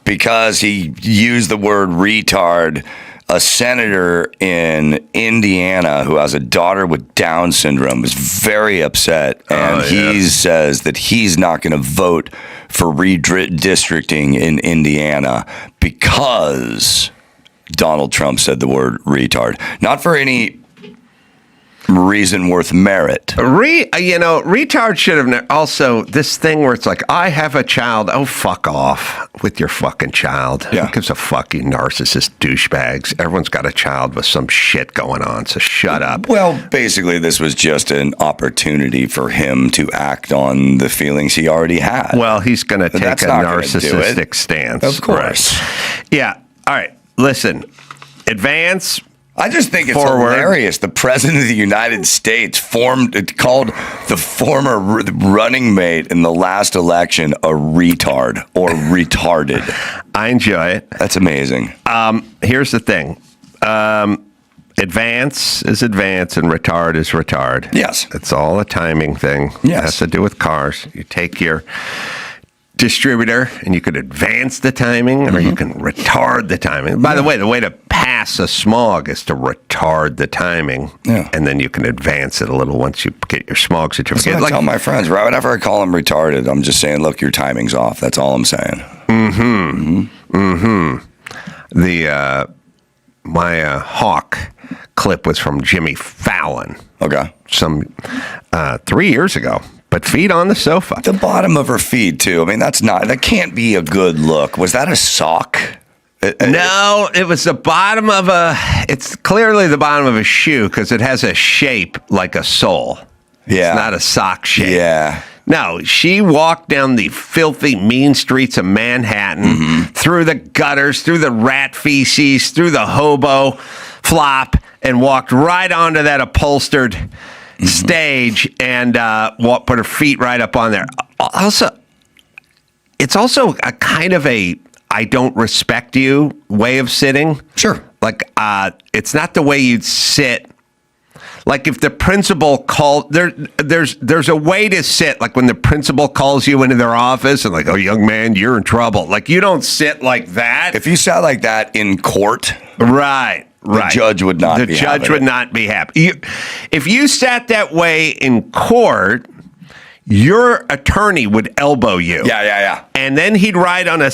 because he used the word retard. A senator in Indiana who has a daughter with Down syndrome was very upset, and he says that he's not going to vote for redistricting in Indiana because Donald Trump said the word retard. Not for any reason worth merit. Retard should have also this thing where it's like, I have a child. Oh, fuck off with your fucking child. Yeah. Who gives a fuck, you narcissist douchebags? Everyone's got a child with some shit going on, so shut up. Well, basically, this was just an opportunity for him to act on the feelings he already had. Well, he's going to take a narcissistic stance. Of course. Right. Yeah. All right. Listen, advance. I just think it's forward. Hilarious. The president of the United States called the former running mate in the last election a retard or retarded. I enjoy it. That's amazing. Here's the thing. Advance is advance and retard is retard. Yes. It's all a timing thing. Yes. It has to do with cars. You take your distributor and you could advance the timing or you can retard the timing. By the way to pass a smog is to retard the timing, and then you can advance it a little once you get your smog certificate. That's what I tell my friends. Right? Whenever I call them retarded, I'm just saying, look, your timing's off. That's all I'm saying. My Hawk clip was from Jimmy Fallon. Okay. Some 3 years ago. But feet on the sofa. The bottom of her feet, too. I mean, that can't be a good look. Was that a sock? No, it was the bottom of it's clearly the bottom of a shoe because it has a shape like a sole. Yeah. It's not a sock shape. Yeah. No, she walked down the filthy, mean streets of Manhattan, through the gutters, through the rat feces, through the hobo flop, and walked right onto that upholstered stage and put her feet right up on there. Also, it's also a kind of a I don't respect you way of sitting. Sure. Like, it's not the way you'd sit. Like if the principal called, there's a way to sit. Like when the principal calls you into their office and like, oh, young man, you're in trouble. Like you don't sit like that. If you sat like that in court, right. The judge would not. The judge would not be happy. If you sat that way in court, your attorney would elbow you. Yeah. And then he'd write on a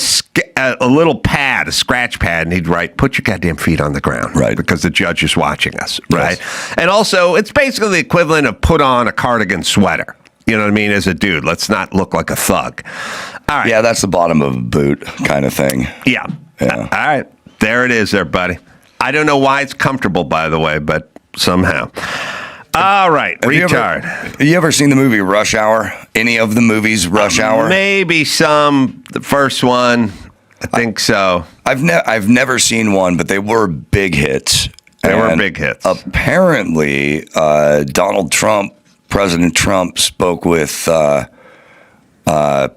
little pad, a scratch pad, and he'd write, put your goddamn feet on the ground. Right. Because the judge is watching us. Right. Yes. And also, it's basically the equivalent of put on a cardigan sweater. You know what I mean? As a dude, let's not look like a thug. All right. Yeah, that's the bottom of a boot kind of thing. Yeah. All right. There it is there, buddy. I don't know why it's comfortable, by the way, but somehow. All right, retard. Have you ever seen the movie Rush Hour? Any of the movies Rush Hour? Maybe some. The first one, I think so. I've never seen one, but they were big hits. They were big hits. Apparently, President Trump spoke with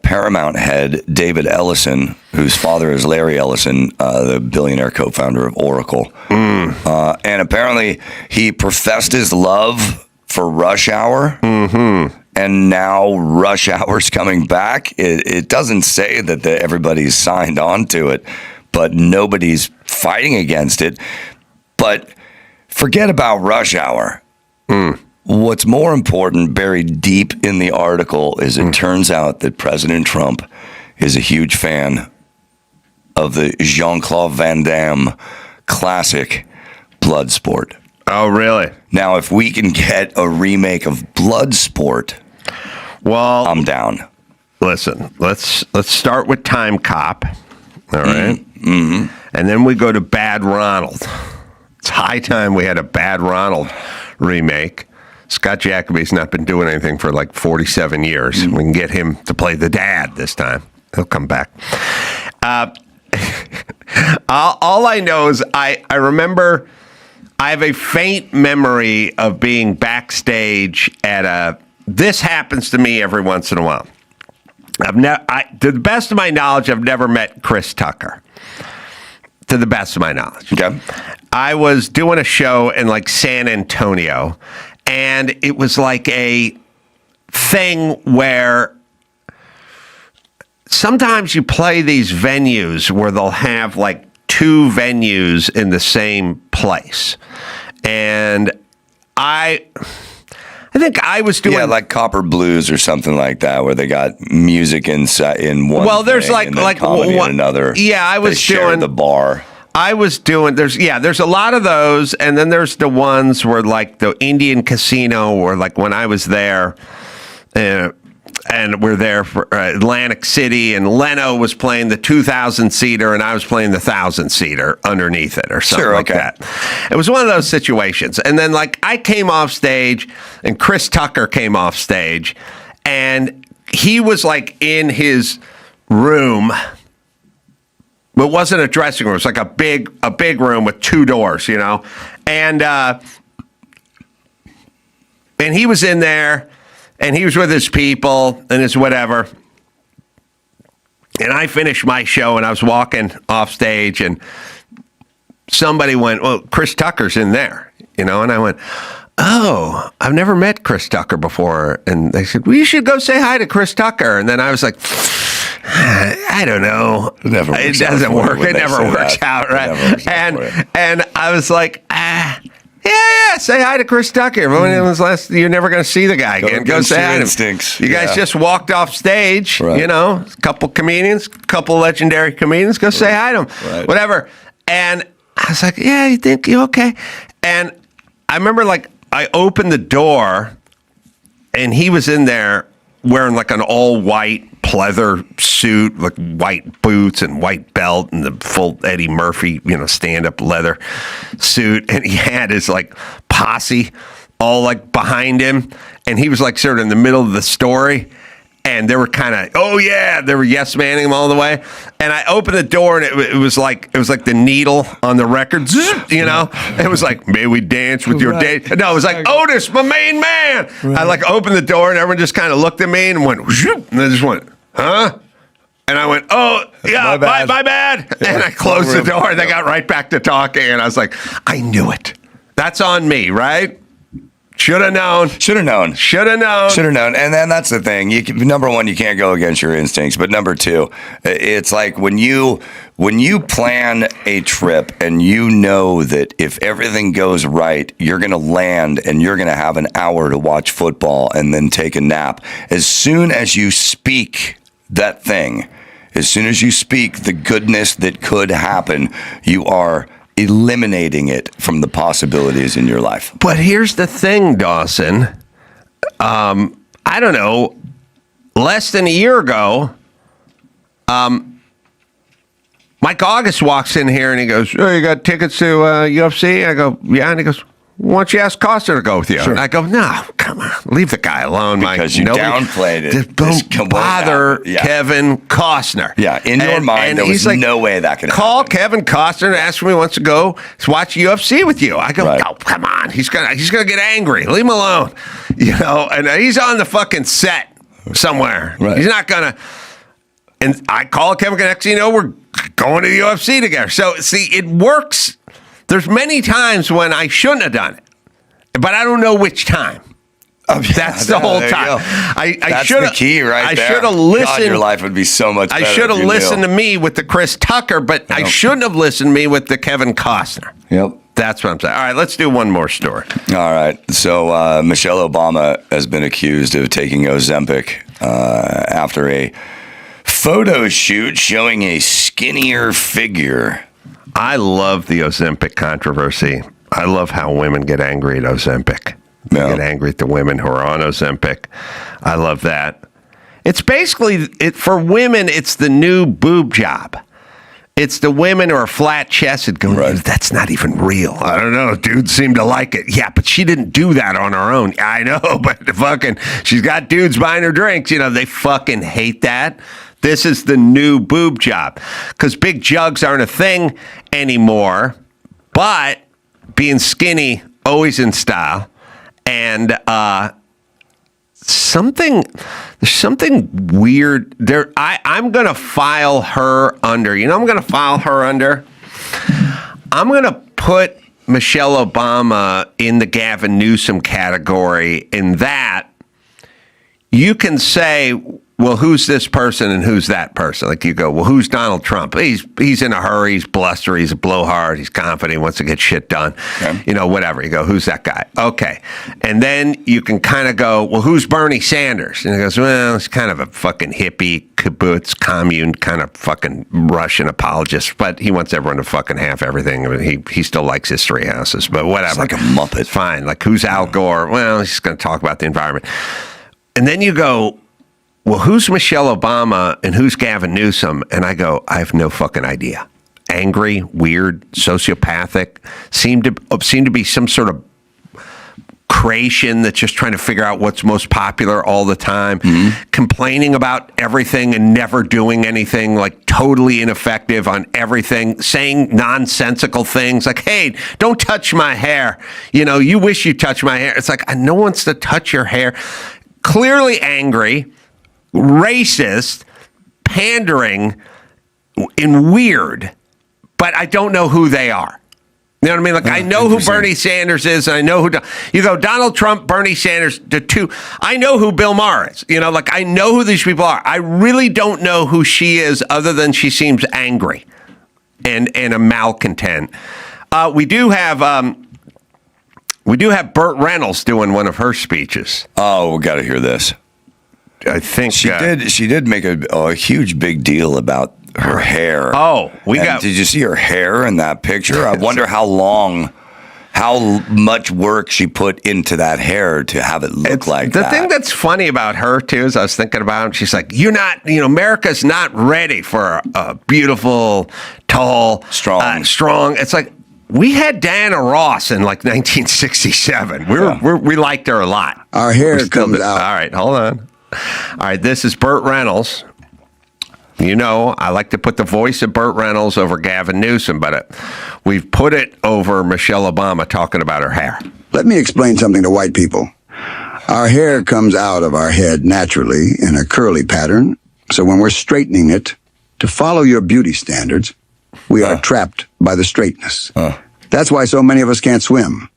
Paramount head David Ellison, whose father is Larry Ellison, the billionaire co-founder of Oracle. And apparently he professed his love for Rush Hour. And now Rush Hour's coming back. It doesn't say that everybody's signed on to it, but nobody's fighting against it. But forget about Rush Hour. What's more important, buried deep in the article, is it turns out that President Trump is a huge fan of the Jean-Claude Van Damme classic Bloodsport. Oh, really? Now, if we can get a remake of Bloodsport, well, I'm down. Listen, let's start with Time Cop, all right? And then we go to Bad Ronald. It's high time we had a Bad Ronald remake. Scott Jacoby's not been doing anything for like 47 years. We can get him to play the dad this time. He'll come back. All I know is I remember I have a faint memory of being backstage at this happens to me every once in a while. To the best of my knowledge, I've never met Chris Tucker. To the best of my knowledge. Okay. I was doing a show in like San Antonio, and it was like a thing where sometimes you play these venues where they'll have like two venues in the same place. And I think I was doing like Copper Blues or something like that, where they got music in one. Well, there's thing and then comedy in another. Yeah, I was doing the bar. I was doing there's a lot of those, and then there's the ones where like the Indian Casino, or like when I was there, and we're there for Atlantic City, and Leno was playing the 2,000-seater, and I was playing the 1,000-seater underneath it, or something like that. It was one of those situations, and then like I came off stage, and Chris Tucker came off stage, and he was like in his room. It wasn't a dressing room. It was like a big room with two doors, you know, and he was in there, and he was with his people and his whatever. And I finished my show, and I was walking off stage, and somebody went, "Well, Chris Tucker's in there," you know, and I went, "Oh, I've never met Chris Tucker before," and they said, "Well, you should go say hi to Chris Tucker," and then I was like, I don't know. It doesn't work. It never works out, right? And I was like, yeah, say hi to Chris Tucker. When it was you're never going to see the guy again. Go say hi to him. You guys just walked off stage, you know, a couple comedians, a couple legendary comedians. Go say hi to them, whatever. And I was like, yeah, you think you okay? And I remember like I opened the door, and he was in there wearing like an all-white pleather suit, like white boots and white belt, and the full Eddie Murphy, you know, stand-up leather suit, and he had his like posse all like behind him, and he was like sort of in the middle of the story, And they were kind of, oh yeah, they were yes manning him all the way. And I opened the door, and it was like the needle on the record, you know. It was like, may we dance with your date? No, it was like Otis, my main man. I like opened the door, and everyone just kind of looked at me and went, and they just went, huh? And I went, oh yeah, my bad. And I closed the door, and they got right back to talking. And I was like, I knew it. That's on me, right? Should have known. And then that's the thing. Number one, you can't go against your instincts. But number two, it's like when you plan a trip and you know that if everything goes right, you're going to land and you're going to have an hour to watch football and then take a nap. As soon as you speak that thing, as soon as you speak the goodness that could happen, you are eliminating it from the possibilities in your life. But here's the thing, Dawson. I don't know, less than a year ago, Mike August walks in here and he goes, oh, you got tickets to UFC? I go, yeah. And he goes, why don't you ask Costner to go with you? Sure. And I go, no, come on, leave the guy alone, Mike. Because you downplayed it. Don't bother Kevin Costner. Yeah, in your mind, there was no way that could happen. Call Kevin Costner and ask him if he wants to go watch UFC with you. I go, no, come on. He's gonna get angry. Leave him alone. You know, and he's on the fucking set somewhere. Right. He's not gonna. And I call Kevin, next thing you know, we're going to the UFC together. So see, it works. There's many times when I shouldn't have done it, but I don't know which time. That's the whole time. That's the key right there. I should have listened. God, your life would be so much better. I should have listened to me with the Chris Tucker, but I shouldn't have listened to me with the Kevin Costner. Yep. That's what I'm saying. All right, let's do one more story. All right. So Michelle Obama has been accused of taking Ozempic after a photo shoot showing a skinnier figure. I love the Ozempic controversy. I love how women get angry at Ozempic. They get angry at the women who are on Ozempic. I love that. It's basically, for women, it's the new boob job. It's the women who are flat-chested going, that's not even real. I don't know. Dudes seem to like it. Yeah, but she didn't do that on her own. I know, but she's got dudes buying her drinks. You know, they fucking hate that. This is the new boob job because big jugs aren't a thing anymore, but being skinny, always in style. And there's something weird there. I'm going to file her under. You know, I'm going to file her under. I'm going to put Michelle Obama in the Gavin Newsom category in that you can say, well, who's this person and who's that person? Like you go, well, who's Donald Trump? He's in a hurry, he's blustery, he's a blowhard, he's confident, he wants to get shit done. Okay. You know, whatever. You go, who's that guy? Okay. And then you can kind of go, well, who's Bernie Sanders? And he goes, well, he's kind of a fucking hippie, kibbutz, commune, kind of fucking Russian apologist, but he wants everyone to fucking have everything. I mean, he still likes his three houses, but whatever. It's like a Muppet. Fine. Like, who's Al Gore? Well, he's going to talk about the environment. And then you go, well, who's Michelle Obama and who's Gavin Newsom? And I go, I have no fucking idea. Angry, weird, sociopathic, seem to be some sort of creation that's just trying to figure out what's most popular all the time, complaining about everything and never doing anything, like totally ineffective on everything, saying nonsensical things like, hey, don't touch my hair. You know, you wish you touched my hair. It's like, no one wants to touch your hair. Clearly angry, racist, pandering, and weird, but I don't know who they are. You know what I mean? Like, I know who Bernie Sanders is, and I know who... You go, Donald Trump, Bernie Sanders, the two... I know who Bill Maher is. You know, like, I know who these people are. I really don't know who she is, other than she seems angry and a malcontent. We do have Burt Reynolds doing one of her speeches. Oh, we got to hear this. I think she did make a huge big deal about her hair. Oh, did you see her hair in that picture? I wonder how much work she put into that hair to have it look like that. The thing that's funny about her too is I was thinking about, she's like, America's not ready for a beautiful, tall, strong. It's like, we had Diana Ross in like 1967. We liked her a lot. Our hair comes out. All right, hold on. All right, this is Burt Reynolds. You know, I like to put the voice of Burt Reynolds over Gavin Newsom, but we've put it over Michelle Obama talking about her hair. Let me explain something to white people. Our hair comes out of our head naturally in a curly pattern, so when we're straightening it to follow your beauty standards, we are trapped by the straightness. That's why so many of us can't swim,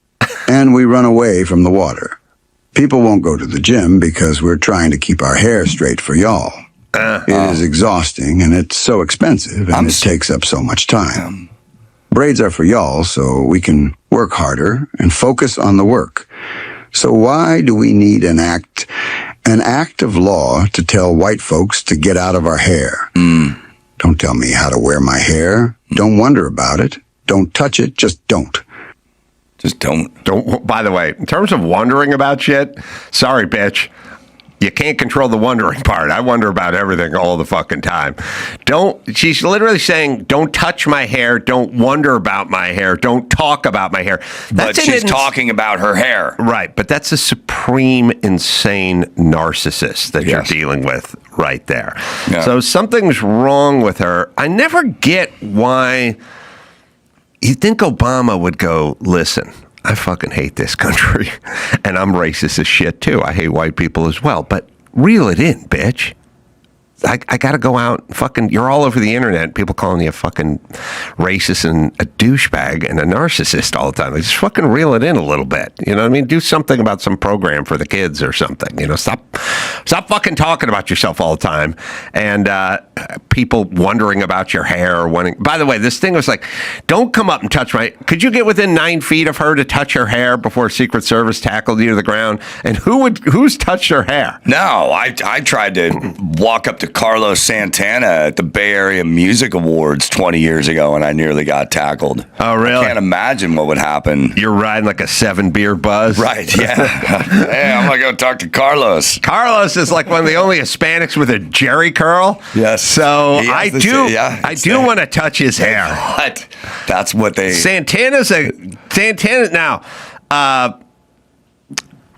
and we run away from the water. People won't go to the gym because we're trying to keep our hair straight for y'all. It is exhausting, and it's so expensive, and it takes up so much time. Braids are for y'all, so we can work harder and focus on the work. So why do we need an act of law to tell white folks to get out of our hair? Don't tell me how to wear my hair. Don't wonder about it. Don't touch it. Just don't. Just don't. Don't. By the way, in terms of wondering about shit, sorry, bitch. You can't control the wondering part. I wonder about everything all the fucking time. She's literally saying, don't touch my hair. Don't wonder about my hair. Don't talk about my hair. But she's talking about her hair. Right. But that's a supreme, insane narcissist that you're dealing with right there. Yeah. So something's wrong with her. I never get why you think Obama would go, listen, I fucking hate this country, and I'm racist as shit, too. I hate white people as well, but reel it in, bitch. I got to go out and fucking, you're all over the internet, people calling you a fucking racist and a douchebag and a narcissist all the time. Like, just fucking reel it in a little bit. You know what I mean? Do something about some program for the kids or something. You know, stop fucking talking about yourself all the time. And people wondering about your hair or wanting. By the way, this thing was like, don't come up and touch my. Could you get within 9 feet of her to touch her hair before Secret Service tackled you to the ground? And who's touched her hair? No, I tried to walk up to Carlos Santana at the Bay Area Music Awards 20 years ago, and I nearly got tackled. Oh, really? I can't imagine what would happen. You're riding like a 7-beer buzz. Right, yeah. Hey, I'm going to go talk to Carlos. Carlos is like one of the only Hispanics with a jerry curl. Yes. So I do want to touch his hair. What? That's what they... Santana now...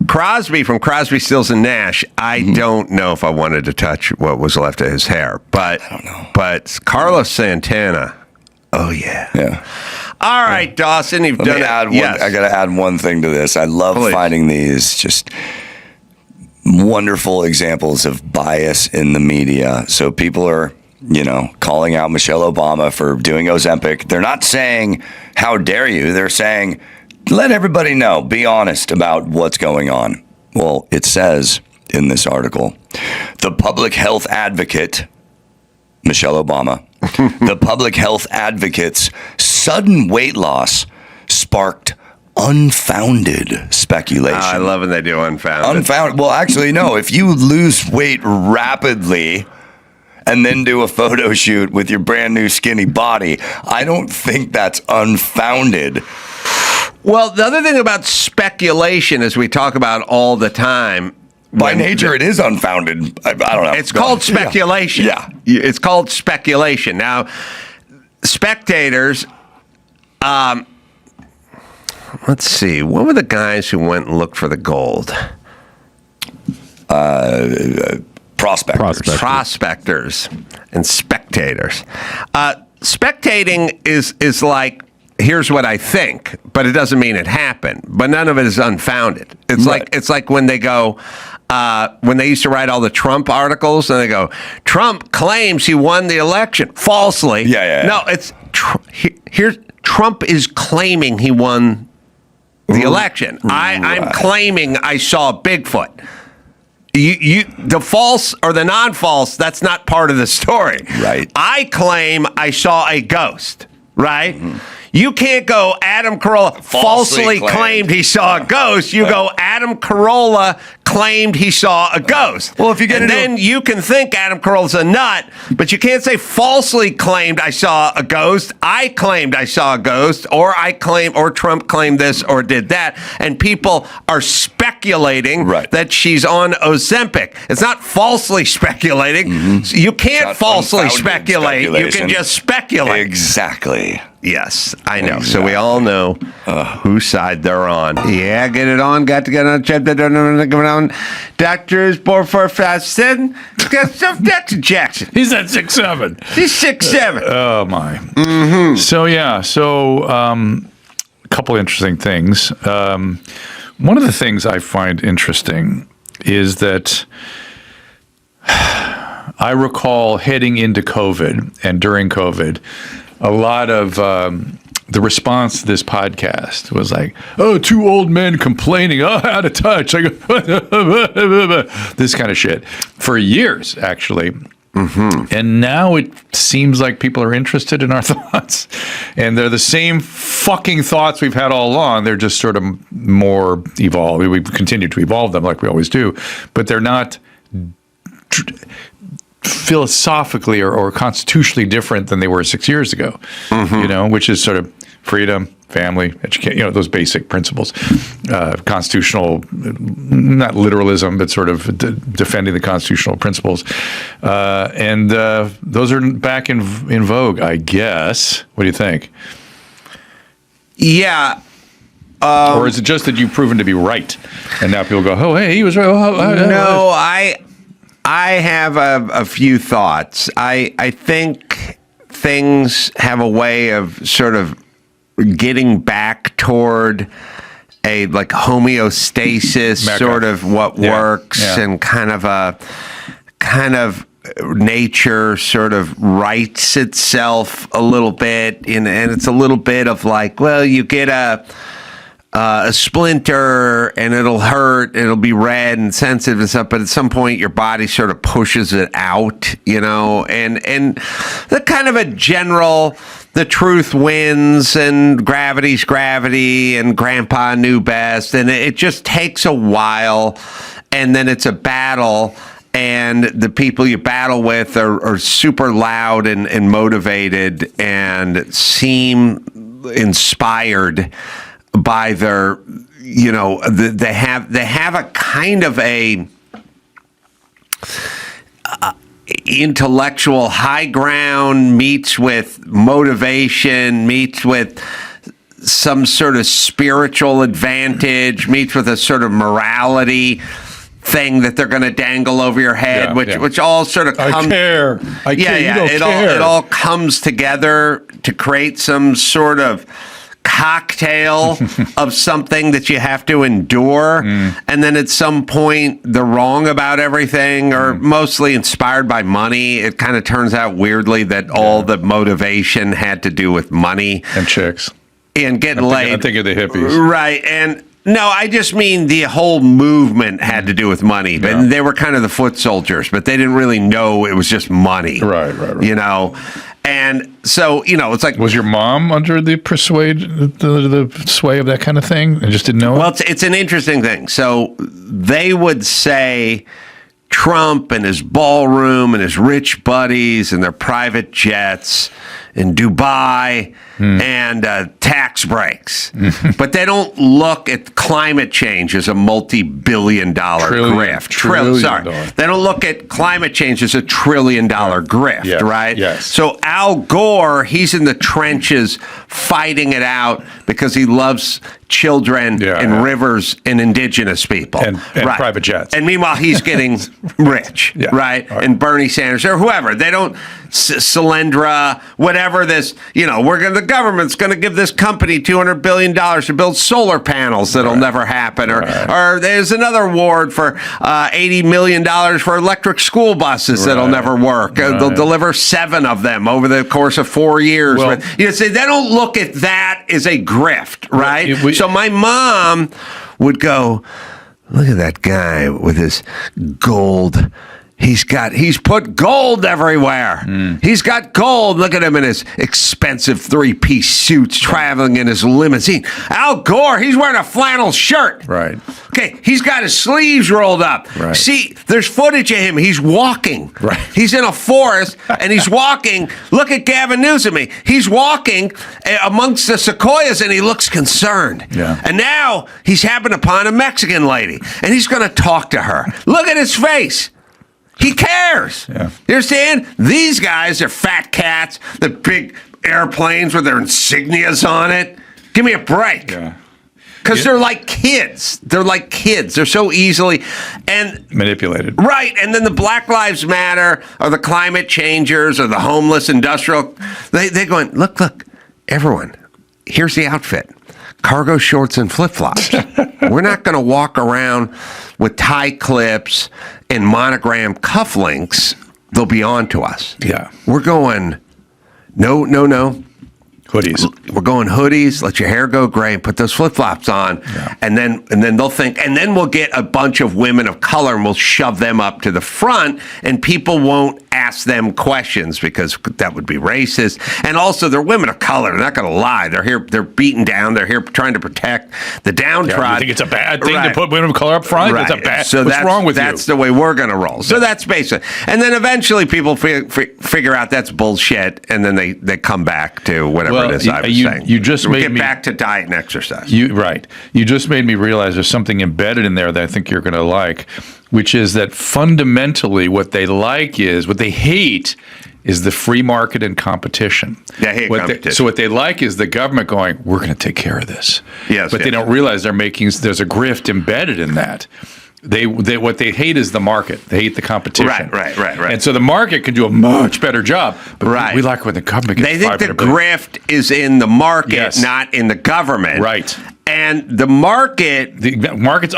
Crosby from Crosby, Stills and Nash. I don't know if I wanted to touch what was left of his hair, but I don't know. But Carlos Santana, oh yeah, yeah. All right, Dawson, you've done it. Yes. I got to add one thing to this. I love finding these just wonderful examples of bias in the media. So people are, calling out Michelle Obama for doing Ozempic. They're not saying, "How dare you?" They're saying, let everybody know. Be honest about what's going on. Well, it says in this article, the public health advocate, Michelle Obama, the public health advocate's sudden weight loss sparked unfounded speculation. I love when they do unfounded. Unfounded. Well, actually, no. If you lose weight rapidly and then do a photo shoot with your brand new skinny body, I don't think that's unfounded. Well, the other thing about speculation, as we talk about all the time, by nature, it is unfounded. I don't know. It's called speculation. Yeah. It's called speculation. Now, spectators, let's see. What were the guys who went and looked for the gold? Prospectors and spectators. Spectating is like, here's what I think, but it doesn't mean it happened. But none of it is unfounded. It's like when they go, when they used to write all the Trump articles, and they go, Trump claims he won the election falsely. Yeah. No, it's here. Trump is claiming he won the election. I'm claiming I saw Bigfoot. The false or the non-false, that's not part of the story. Right. I claim I saw a ghost. Right? Mm-hmm. You can't go, Adam Carolla falsely claimed he saw a ghost. You go, Adam Carolla claimed he saw a ghost. Well, if you get then you can think Adam Carolla's a nut, but you can't say falsely claimed I saw a ghost. I claimed I saw a ghost, or Trump claimed this or did that, and people are speculating that she's on Ozempic. It's not falsely speculating. Mm-hmm. You can't falsely speculate. You can just speculate. Exactly. Yes, I know. So we all know whose side they're on. Yeah, get it on. Got to get on. Doctors born for fasting. Got some Dr. Jackson. He's at 6'7". He's 6'7". Oh my. Mm-hmm. So a couple interesting things. One of the things I find interesting is that I recall heading into COVID and during COVID, a lot of the response to this podcast was like, "Oh, two old men complaining, out of touch," like this kind of shit for years, actually. Mm-hmm. And now it seems like people are interested in our thoughts, and they're the same fucking thoughts we've had all along. They're just sort of more evolved. We've continued to evolve them like we always do, but they're not philosophically or constitutionally different than they were 6 years ago. Mm-hmm. Which is sort of freedom, family, education, those basic principles, constitutional, not literalism, but sort of defending the constitutional principles. And those are back in vogue, I guess. What do you think? Yeah. Or is it just that you've proven to be right? And now people go, "Oh, hey, he was right." No, I have a few thoughts. I think things have a way of sort of getting back toward a like homeostasis, Mecca. sort of what works, and kind of nature sort of rights itself a little bit, and it's a little bit of like, well, you get a splinter and it'll hurt, it'll be red and sensitive and stuff, but at some point your body sort of pushes it out, and the kind of a general, the truth wins and gravity's gravity and grandpa knew best, and it just takes a while, and then it's a battle, and the people you battle with are super loud and motivated and seem inspired by their, they have a kind of a intellectual high ground meets with motivation, meets with some sort of spiritual advantage, meets with a sort of morality thing that they're going to dangle over your head, which all sort of comes. I care. It all comes together to create some sort of cocktail of something that you have to endure, and then at some point they're wrong about everything, or mostly inspired by money. It kind of turns out weirdly that all the motivation had to do with money and chicks and getting laid. I think of the hippies, right? And no, I just mean the whole movement had to do with money, but they were kind of the foot soldiers, but they didn't really know it was just money, right. And so, it's like... Was your mom under the the sway of that kind of thing and just didn't know it? Well, it's an interesting thing. So they would say Trump and his ballroom and his rich buddies and their private jets in Dubai and tax breaks. But they don't look at climate change as a multi-billion-dollar grift. They don't look at climate change as a trillion-dollar grift, right? Yes. So Al Gore, he's in the trenches fighting it out because he loves children and rivers and indigenous people. And private jets. And meanwhile, he's getting rich, right? And Bernie Sanders or whoever. They don't... Solyndra, whatever this, the government's going to give this company $200 billion to build solar panels that'll never happen. Or there's another award for $80 million for electric school buses that'll never work. They'll deliver 7 of them over the course of 4 years. Well, they don't look at that as a grift, right? So my mom would go, look at that guy with his gold. He's put gold everywhere. He's got gold. Look at him in his expensive 3-piece suits traveling in his limousine. Al Gore, he's wearing a flannel shirt. Right. Okay, he's got his sleeves rolled up. Right. See, there's footage of him. He's walking. Right. He's in a forest and he's walking. Look at Gavin Newsom. He's walking amongst the sequoias and he looks concerned. Yeah. And now he's happened upon a Mexican lady and he's going to talk to her. Look at his face. He cares. Yeah. You understand? These guys are fat cats, the big airplanes with their insignias on it. Give me a break. Yeah. Because they're like kids. They're like kids. They're so easily and manipulated. Right. And then the Black Lives Matter or the climate changers or the homeless industrial, they're going, look, everyone, here's the outfit. Cargo shorts and flip-flops. We're not going to walk around with tie clips and monogram cufflinks. They'll be on to us. Yeah. We're going, no. Hoodies. We're going hoodies. Let your hair go gray and put those flip flops on, and then they'll think. And then we'll get a bunch of women of color and we'll shove them up to the front, and people won't ask them questions because that would be racist. And also, they're women of color. They're not going to lie. They're here. They're beaten down. They're here trying to protect the downtrodden. Yeah, you think it's a bad thing to put women of color up front? Right. It's a bad. So what's wrong with that's you? the way we're going to roll. So that's basic. And then eventually people figure out that's bullshit, and then they come back to whatever it is I was saying. You just made get me back to diet and exercise. Right. You just made me realize there's something embedded in there that I think you're going to like, which is that fundamentally what they hate is the free market and competition. Yeah, I hate competition. So what they like is the government going, we're going to take care of this. Yes. But they don't realize there's a grift embedded in that. They what they hate is the market. They hate the competition. Right. And so the market can do a much better job. But we like when the government gets They think the grift is in the market, not in the government. Right. And the market's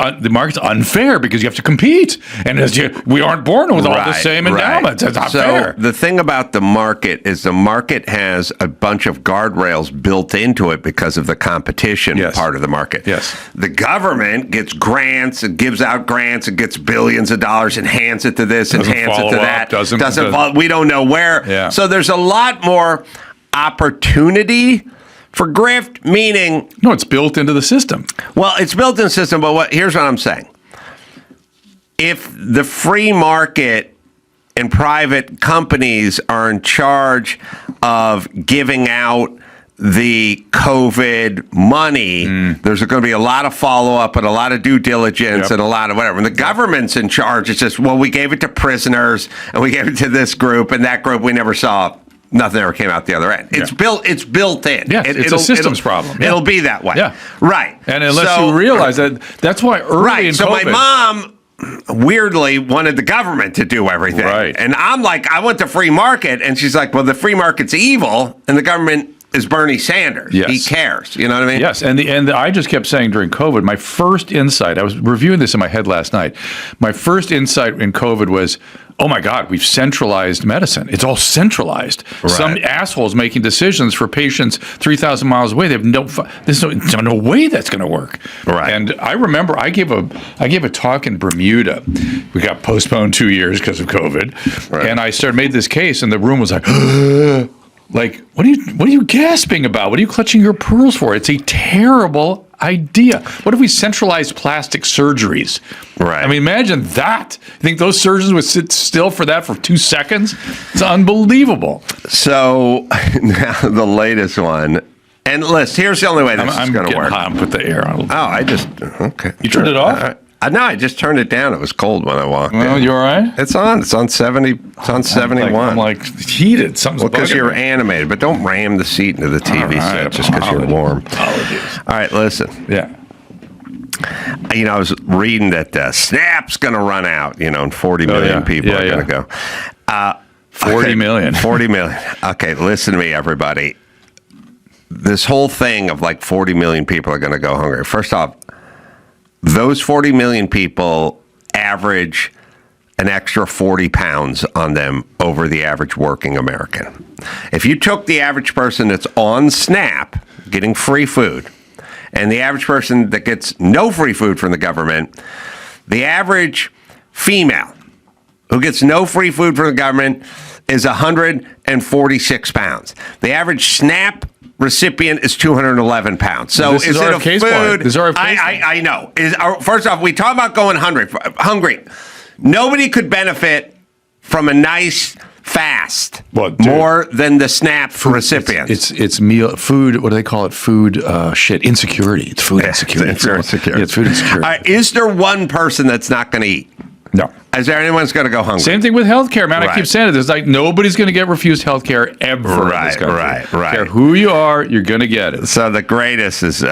unfair because you have to compete, and we aren't born with all the same endowments. That's not fair. The thing about the market is the market has a bunch of guardrails built into it because of the competition part of the market. Yes. The government gets grants, it gives out grants, it gets billions of dollars and hands it to this and hands it to that. Doesn't follow. We don't know where. Yeah. So there's a lot more opportunity for grift, meaning... No, it's built into the system. Well, it's built in the system, but here's what I'm saying. If the free market and private companies are in charge of giving out the COVID money, there's going to be a lot of follow-up and a lot of due diligence and a lot of whatever. When the government's in charge, it's just, well, we gave it to prisoners and we gave it to this group and that group we never saw. Nothing ever came out the other end. It's built in. Yeah, it's a systems problem. It'll be that way. Yeah. Right. And unless you realize that's why early in so COVID... my mom weirdly wanted the government to do everything. Right. And I'm like, I want the free market. And she's like, well, the free market's evil and the government is Bernie Sanders. Yes. He cares. You know what I mean? Yes. And I just kept saying during COVID, my first insight, I was reviewing this in my head last night. My first insight in COVID was, oh my God, we've centralized medicine. It's all centralized. Right. Some assholes making decisions for patients 3,000 miles away. They have there's no way that's going to work. Right. And I remember I gave a talk in Bermuda. We got postponed 2 years because of COVID. Right. And I made this case, and the room was like, like, what are you gasping about? What are you clutching your pearls for? It's a terrible idea. What if we centralized plastic surgeries? Right. I mean, imagine that. You think those surgeons would sit still for that for 2 seconds? It's unbelievable. So now the latest one. And listen, here's the only way this is going to work. I'm put the air on. Okay. You turned it off? No, I just turned it down. It was cold when I walked in. You all right? It's on 70. It's on 71. I'm like heated. Something's because you're me. animated, but don't ram the seat into the TV set just because you're warm. Apologies. All right, listen. Yeah. I was reading that Snap's going to run out, and 40 million people are going to go. 40 million. 40 million. Okay, listen to me, everybody. This whole thing of like 40 million people are going to go hungry. First off, those 40 million people average an extra 40 pounds on them over the average working American. If you took the average person that's on SNAP getting free food and the average person that gets no free food from the government, the average female who gets no free food from the government is 146 pounds. The average SNAP recipient is 211 pounds. So this is it a food? This is our case I know. First off, we talk about going hungry. Nobody could benefit from a nice fast more than the SNAP recipients. It's meal food. What do they call it? Food insecurity. It's food insecurity. It's food insecurity. It's food insecurity. Is there one person that's not going to eat? No. Is there anyone's going to go hungry? Same thing with healthcare, man. I Right. keep saying it. There's like nobody's going to get refused healthcare ever in this country. Right. I don't care who you are, you're going to get it. So the greatest is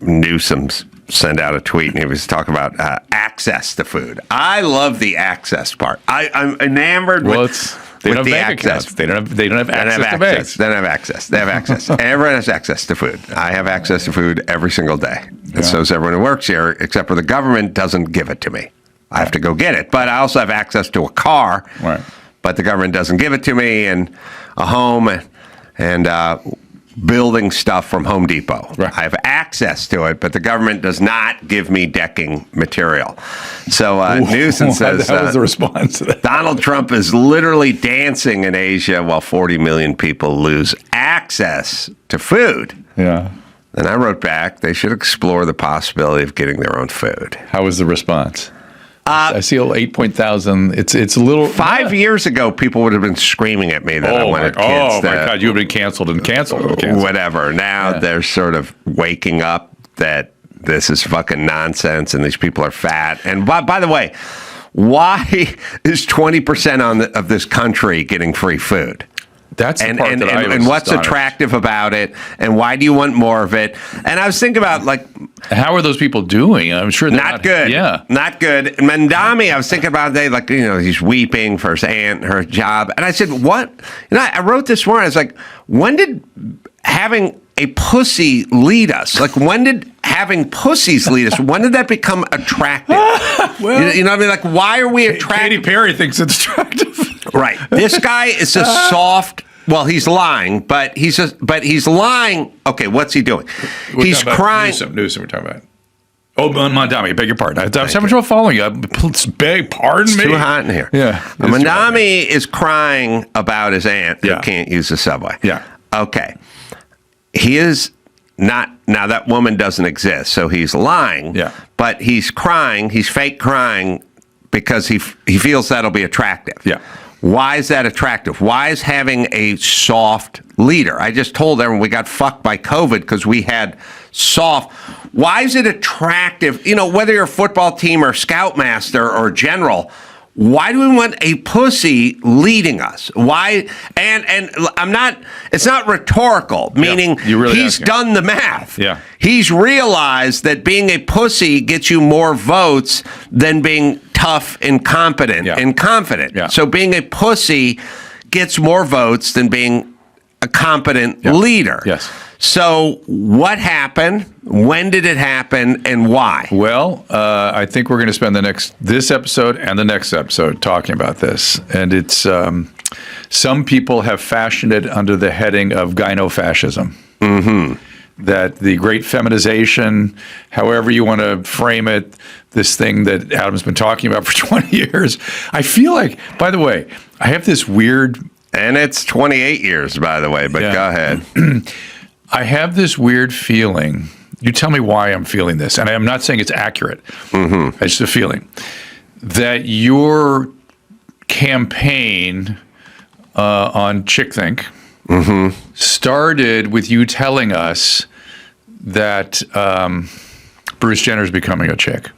Newsom sent out a tweet, and he was talking about access to food. I love the access part. I'm enamored with They don't the have bank access. accounts. They don't have access to banks. They don't have access. They have access. Everyone has access to food. I have access to food every single day. And so does everyone who works here, except for the government doesn't give it to me. I have to go get it. But I also have access to a car. Right. But the government doesn't give it to me, and a home, and building stuff from Home Depot. Right. I have access to it, but the government does not give me decking material. So Newsom says that was the response to that. Donald Trump is literally dancing in Asia while 40 million people lose access to food. Yeah. And I wrote back, they should explore the possibility of getting their own food. How was the response? I see 8,000. It's a little. 5 years ago, people would have been screaming at me that I wanted kids Oh to, my God, you've been canceled. Whatever. Now they're sort of waking up that this is fucking nonsense and these people are fat. And by the way, why is 20% of this country getting free food? That's the part that I was and what's astonished. attractive about it, and why do you want more of it? And I was thinking about, like, how are those people doing? I'm sure they're not good. Yeah, not good. Mandami, I was thinking about today, like, he's weeping for his aunt, her job, and I said, what? I wrote this morning. I was like, when did having a pussy lead us? Like, when did having pussies lead us? When did that become attractive? Well, you know what I mean? Like, why are we attracted? Katy Perry thinks it's attractive. Right. This guy is a soft. Well, he's lying, but he's lying. Okay, what's he doing? He's crying. Newsom, we're talking about. Oh, Mandami, I beg your pardon. I was having trouble following you. Pardon me. It's too hot in here. Yeah. Mandami is crying about his aunt who can't use the subway. Yeah. Okay. He is not. Now, that woman doesn't exist, so he's lying. Yeah. But he's crying. He's fake crying because he feels that'll be attractive. Yeah. Why is that attractive? Why is having a soft leader? I just told everyone we got fucked by COVID because we had soft. Why is it attractive? Whether you're a football team or scoutmaster or general, why do we want a pussy leading us? Why? And it's not rhetorical, meaning he's done the math. Yeah. He's realized that being a pussy gets you more votes than being tough and competent and confident. Yeah. So being a pussy gets more votes than being a competent leader. Yes. So what happened? When did it happen, and why? Well, I think we're going to spend this episode and the next episode talking about this. And it's some people have fashioned it under the heading of gynofascism. Mm-hmm. That the great feminization, however you want to frame it, this thing that Adam's been talking about for 20 years. I feel like, by the way, I have this weird... And it's 28 years, by the way, but go ahead. I have this weird feeling. You tell me why I'm feeling this, and I'm not saying it's accurate. Mm-hmm. It's just a feeling that your campaign on ChickThink started with you telling us that Bruce Jenner's becoming a chick.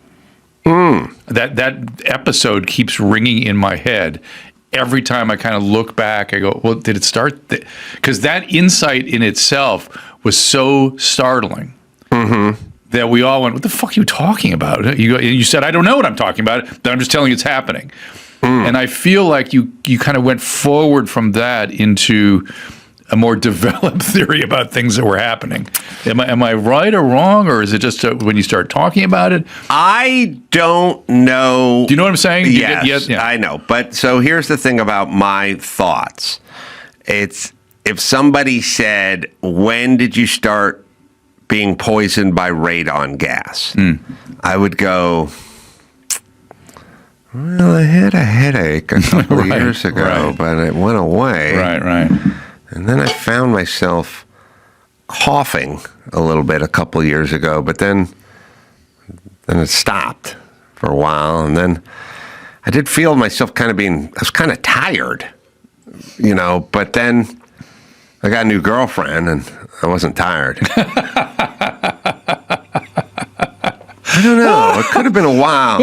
That episode keeps ringing in my head. Every time I kind of look back, I go, well, did it start? Because that insight in itself was so startling that we all went, what the fuck are you talking about? You said, I don't know what I'm talking about, but I'm just telling you it's happening. And I feel like you kind of went forward from that into a more developed theory about things that were happening. Am I right or wrong, or is it just when you start talking about it? I don't know. Do you know what I'm saying? Yes, I know. But so here's the thing about my thoughts. It's if somebody said, when did you start being poisoned by radon gas? I would go, well, I had a headache a couple of years ago, but it went away. Right. And then I found myself coughing a little bit a couple of years ago, but then it stopped for a while. And then I did feel myself I was kind of tired, but then I got a new girlfriend and I wasn't tired. don't know. It could have been a while.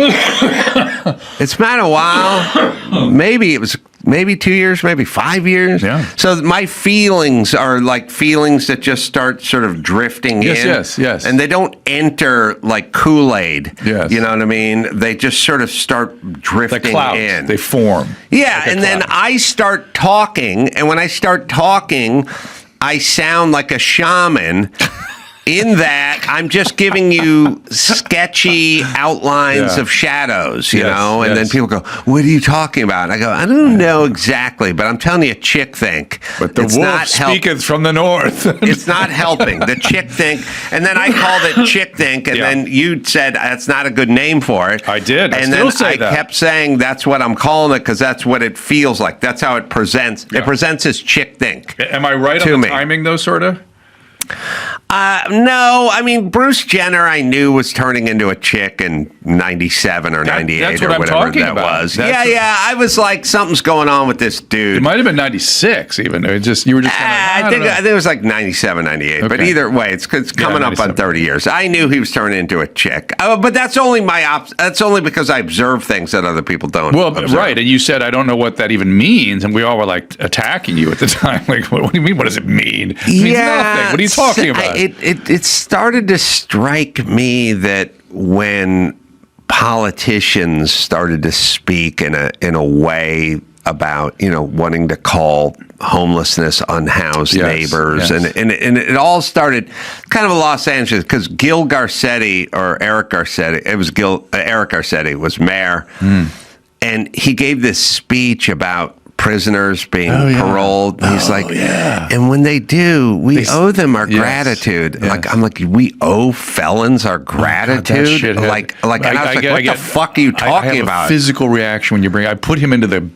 It's been a while. Maybe it was 2 years, maybe 5 years. Yeah. So my feelings are like feelings that just start sort of drifting in. Yes. And they don't enter like Kool-Aid. Yes. You know what I mean? They just sort of start drifting clouds, in. they form. Yeah, like a and then cloud. I start talking, and when I start talking, I sound like a shaman. In that, I'm just giving you sketchy outlines of shadows, you know? And then people go, what are you talking about? And I go, I don't know exactly, but I'm telling you, chick think. But the wolf speaketh from the north. It's not helping. The chick think. And then I called it chick think, and then you said that's not a good name for it. I did. And then I kept saying that's what I'm calling it because that's what it feels like. That's how it presents. It presents as chick think. Am I right on the timing, though, sort of? No, I mean, Bruce Jenner, I knew was turning into a chick in 97 or 98 or whatever that was. Yeah. I was like, something's going on with this dude. It might have been 96 even. You were just I think it was like 97, 98. But either way, it's coming up on 30 years. I knew he was turning into a chick. But that's only that's only because I observe things that other people don't observe. Right. And you said, I don't know what that even means. And we all were like attacking you at the time. Like, what do you mean? What does it mean? It means nothing. What are you talking about? It started to strike me that when politicians started to speak in a way about, wanting to call homelessness unhoused neighbors. And it all started kind of in Los Angeles because Eric Garcetti was mayor. And he gave this speech about prisoners being paroled. He's like, and when they do, we owe them our gratitude. I'm like, we owe felons our gratitude. And I was like, what the fuck are you talking about? Physical reaction when you bring. I put him into the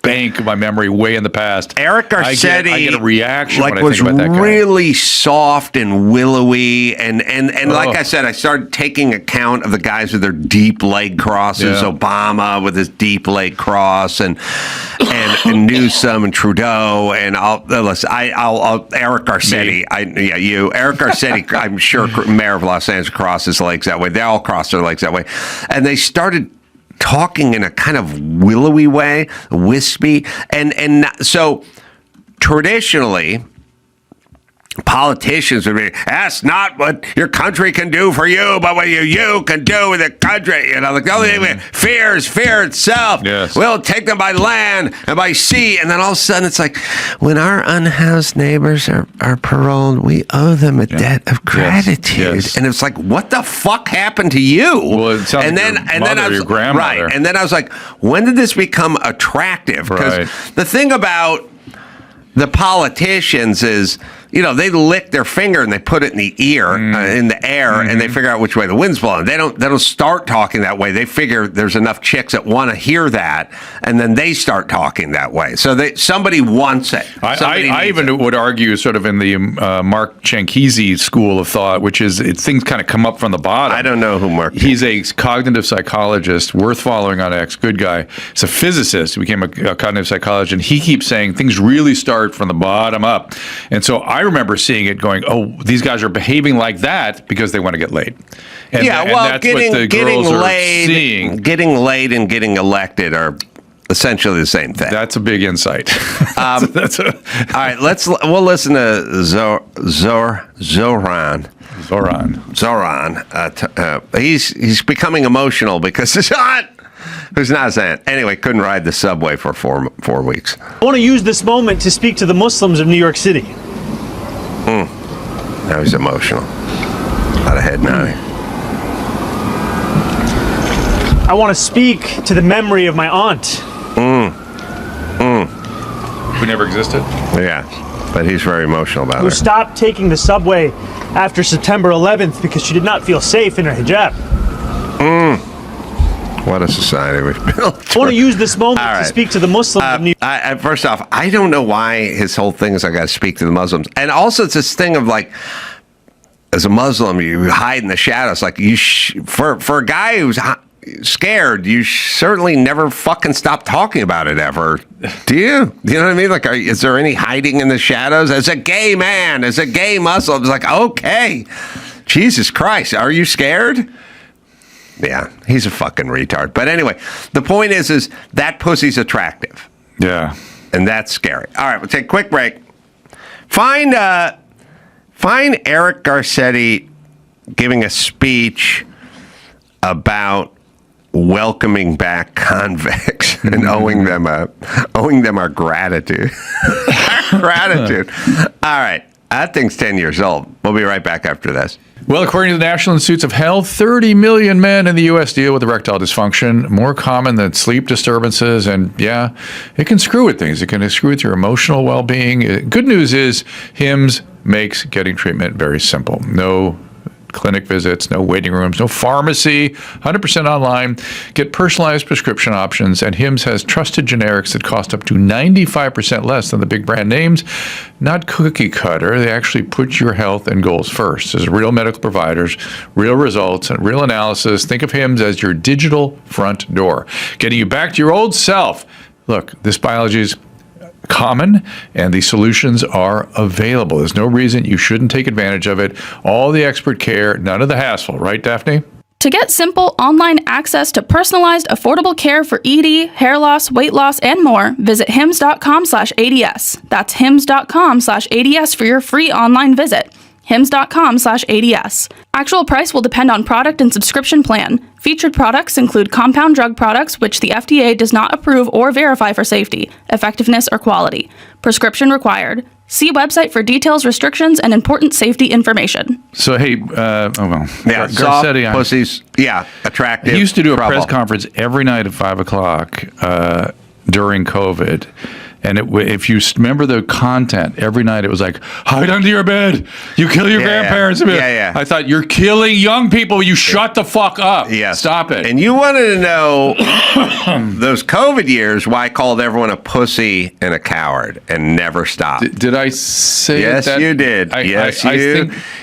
bank of my memory way in the past. Eric Garcetti, I get a reaction when I was think about that guy. Really soft and willowy, and like I said, I started taking account of the guys with their deep leg crosses. Obama with his deep leg cross, and Newsom and Trudeau, and Eric Garcetti. Eric Garcetti. I'm sure mayor of Los Angeles crosses legs that way. They all cross their legs that way, and they started talking in a kind of willowy way, wispy, and so traditionally politicians would be, that's not what your country can do for you, but what you can do with the country. Like the only thing fear is fear itself. Yes. We'll take them by land and by sea. And then all of a sudden it's like, when our unhoused neighbors are paroled, we owe them a debt of gratitude. Yes. And it's like, what the fuck happened to you? Well, it sounds like your mother, your grandmother. Right. And then I was like, when did this become attractive? Because the thing about the politicians is, they lick their finger and they put it in the ear, in the air, and they figure out which way the wind's blowing. They don't start talking that way. They figure there's enough chicks that want to hear that, and then they start talking that way. So somebody wants it. I even would argue, sort of in the Mark Chankisi school of thought, which is things kind of come up from the bottom. I don't know who Mark. He's a cognitive psychologist, worth following on X. Good guy. He's a physicist. He became a cognitive psychologist, and he keeps saying things really start from the bottom up. And so I remember seeing it going, oh, these guys are behaving like that because they want to get laid. And that's what the girls are seeing. Getting laid and getting elected are essentially the same thing. That's a big insight. All right, we'll listen to Zoran. He's becoming emotional because it's hot. Who's not saying? Anyway, couldn't ride the subway for 4 weeks. I want to use this moment to speak to the Muslims of New York City. Now he's emotional. A lot of head nodding. I want to speak to the memory of my aunt. Who never existed? Yeah, but he's very emotional about Who it. stopped taking the subway after September 11th because she did not feel safe in her hijab. What a society we've built. I want to use this moment to speak to the Muslims of New York. First off, I don't know why his whole thing is I got to speak to the Muslims. And also it's this thing of like, as a Muslim, you hide in the shadows. Like for a guy who's scared, you certainly never fucking stop talking about it ever. Do you? You know what I mean? Like, is there any hiding in the shadows? As a gay man, as a gay Muslim, it's like, okay, Jesus Christ, are you scared? Yeah, he's a fucking retard. But anyway, the point is that pussy's attractive. Yeah. And that's scary. All right, we'll take a quick break. Find Eric Garcetti giving a speech about welcoming back convicts and owing them our gratitude. Gratitude. All right. That thing's 10 years old. We'll be right back after this. Well, according to the National Institutes of Health, 30 million men in the U.S. deal with erectile dysfunction, more common than sleep disturbances. And yeah, it can screw with things. It can screw with your emotional well-being. Good news is HIMS makes getting treatment very simple. No clinic visits, no waiting rooms, no pharmacy, 100% online. Get personalized prescription options, and HIMS has trusted generics that cost up to 95% less than the big brand names. Not cookie cutter. They actually put your health and goals first. As real medical providers, real results, and real analysis. Think of HIMS as your digital front door, getting you back to your old self. Look, this biology is common, and the solutions are available. There's no reason you shouldn't take advantage of it. All the expert care, none of the hassle, right, Daphne? To get simple online access to personalized, affordable care for ED, hair loss, weight loss, and more, visit hims.com/ADS. That's hims.com/ADS for your free online visit. hims.com/ADS. Actual price will depend on product and subscription plan. Featured products include compound drug products, which the FDA does not approve or verify for safety, effectiveness, or quality. Prescription required. See website for details, restrictions, and important safety information. So, hey, Garcetti, pussies, attractive. He used to do a press conference every night at 5 o'clock during COVID. And if you remember the content, every night it was like, hide under your bed. You kill your grandparents. Yeah. I thought, you're killing young people. You shut the fuck up. Stop it. And you wanted to know those COVID years, why I called everyone a pussy and a coward and never stopped. Did I say yes, that? You did.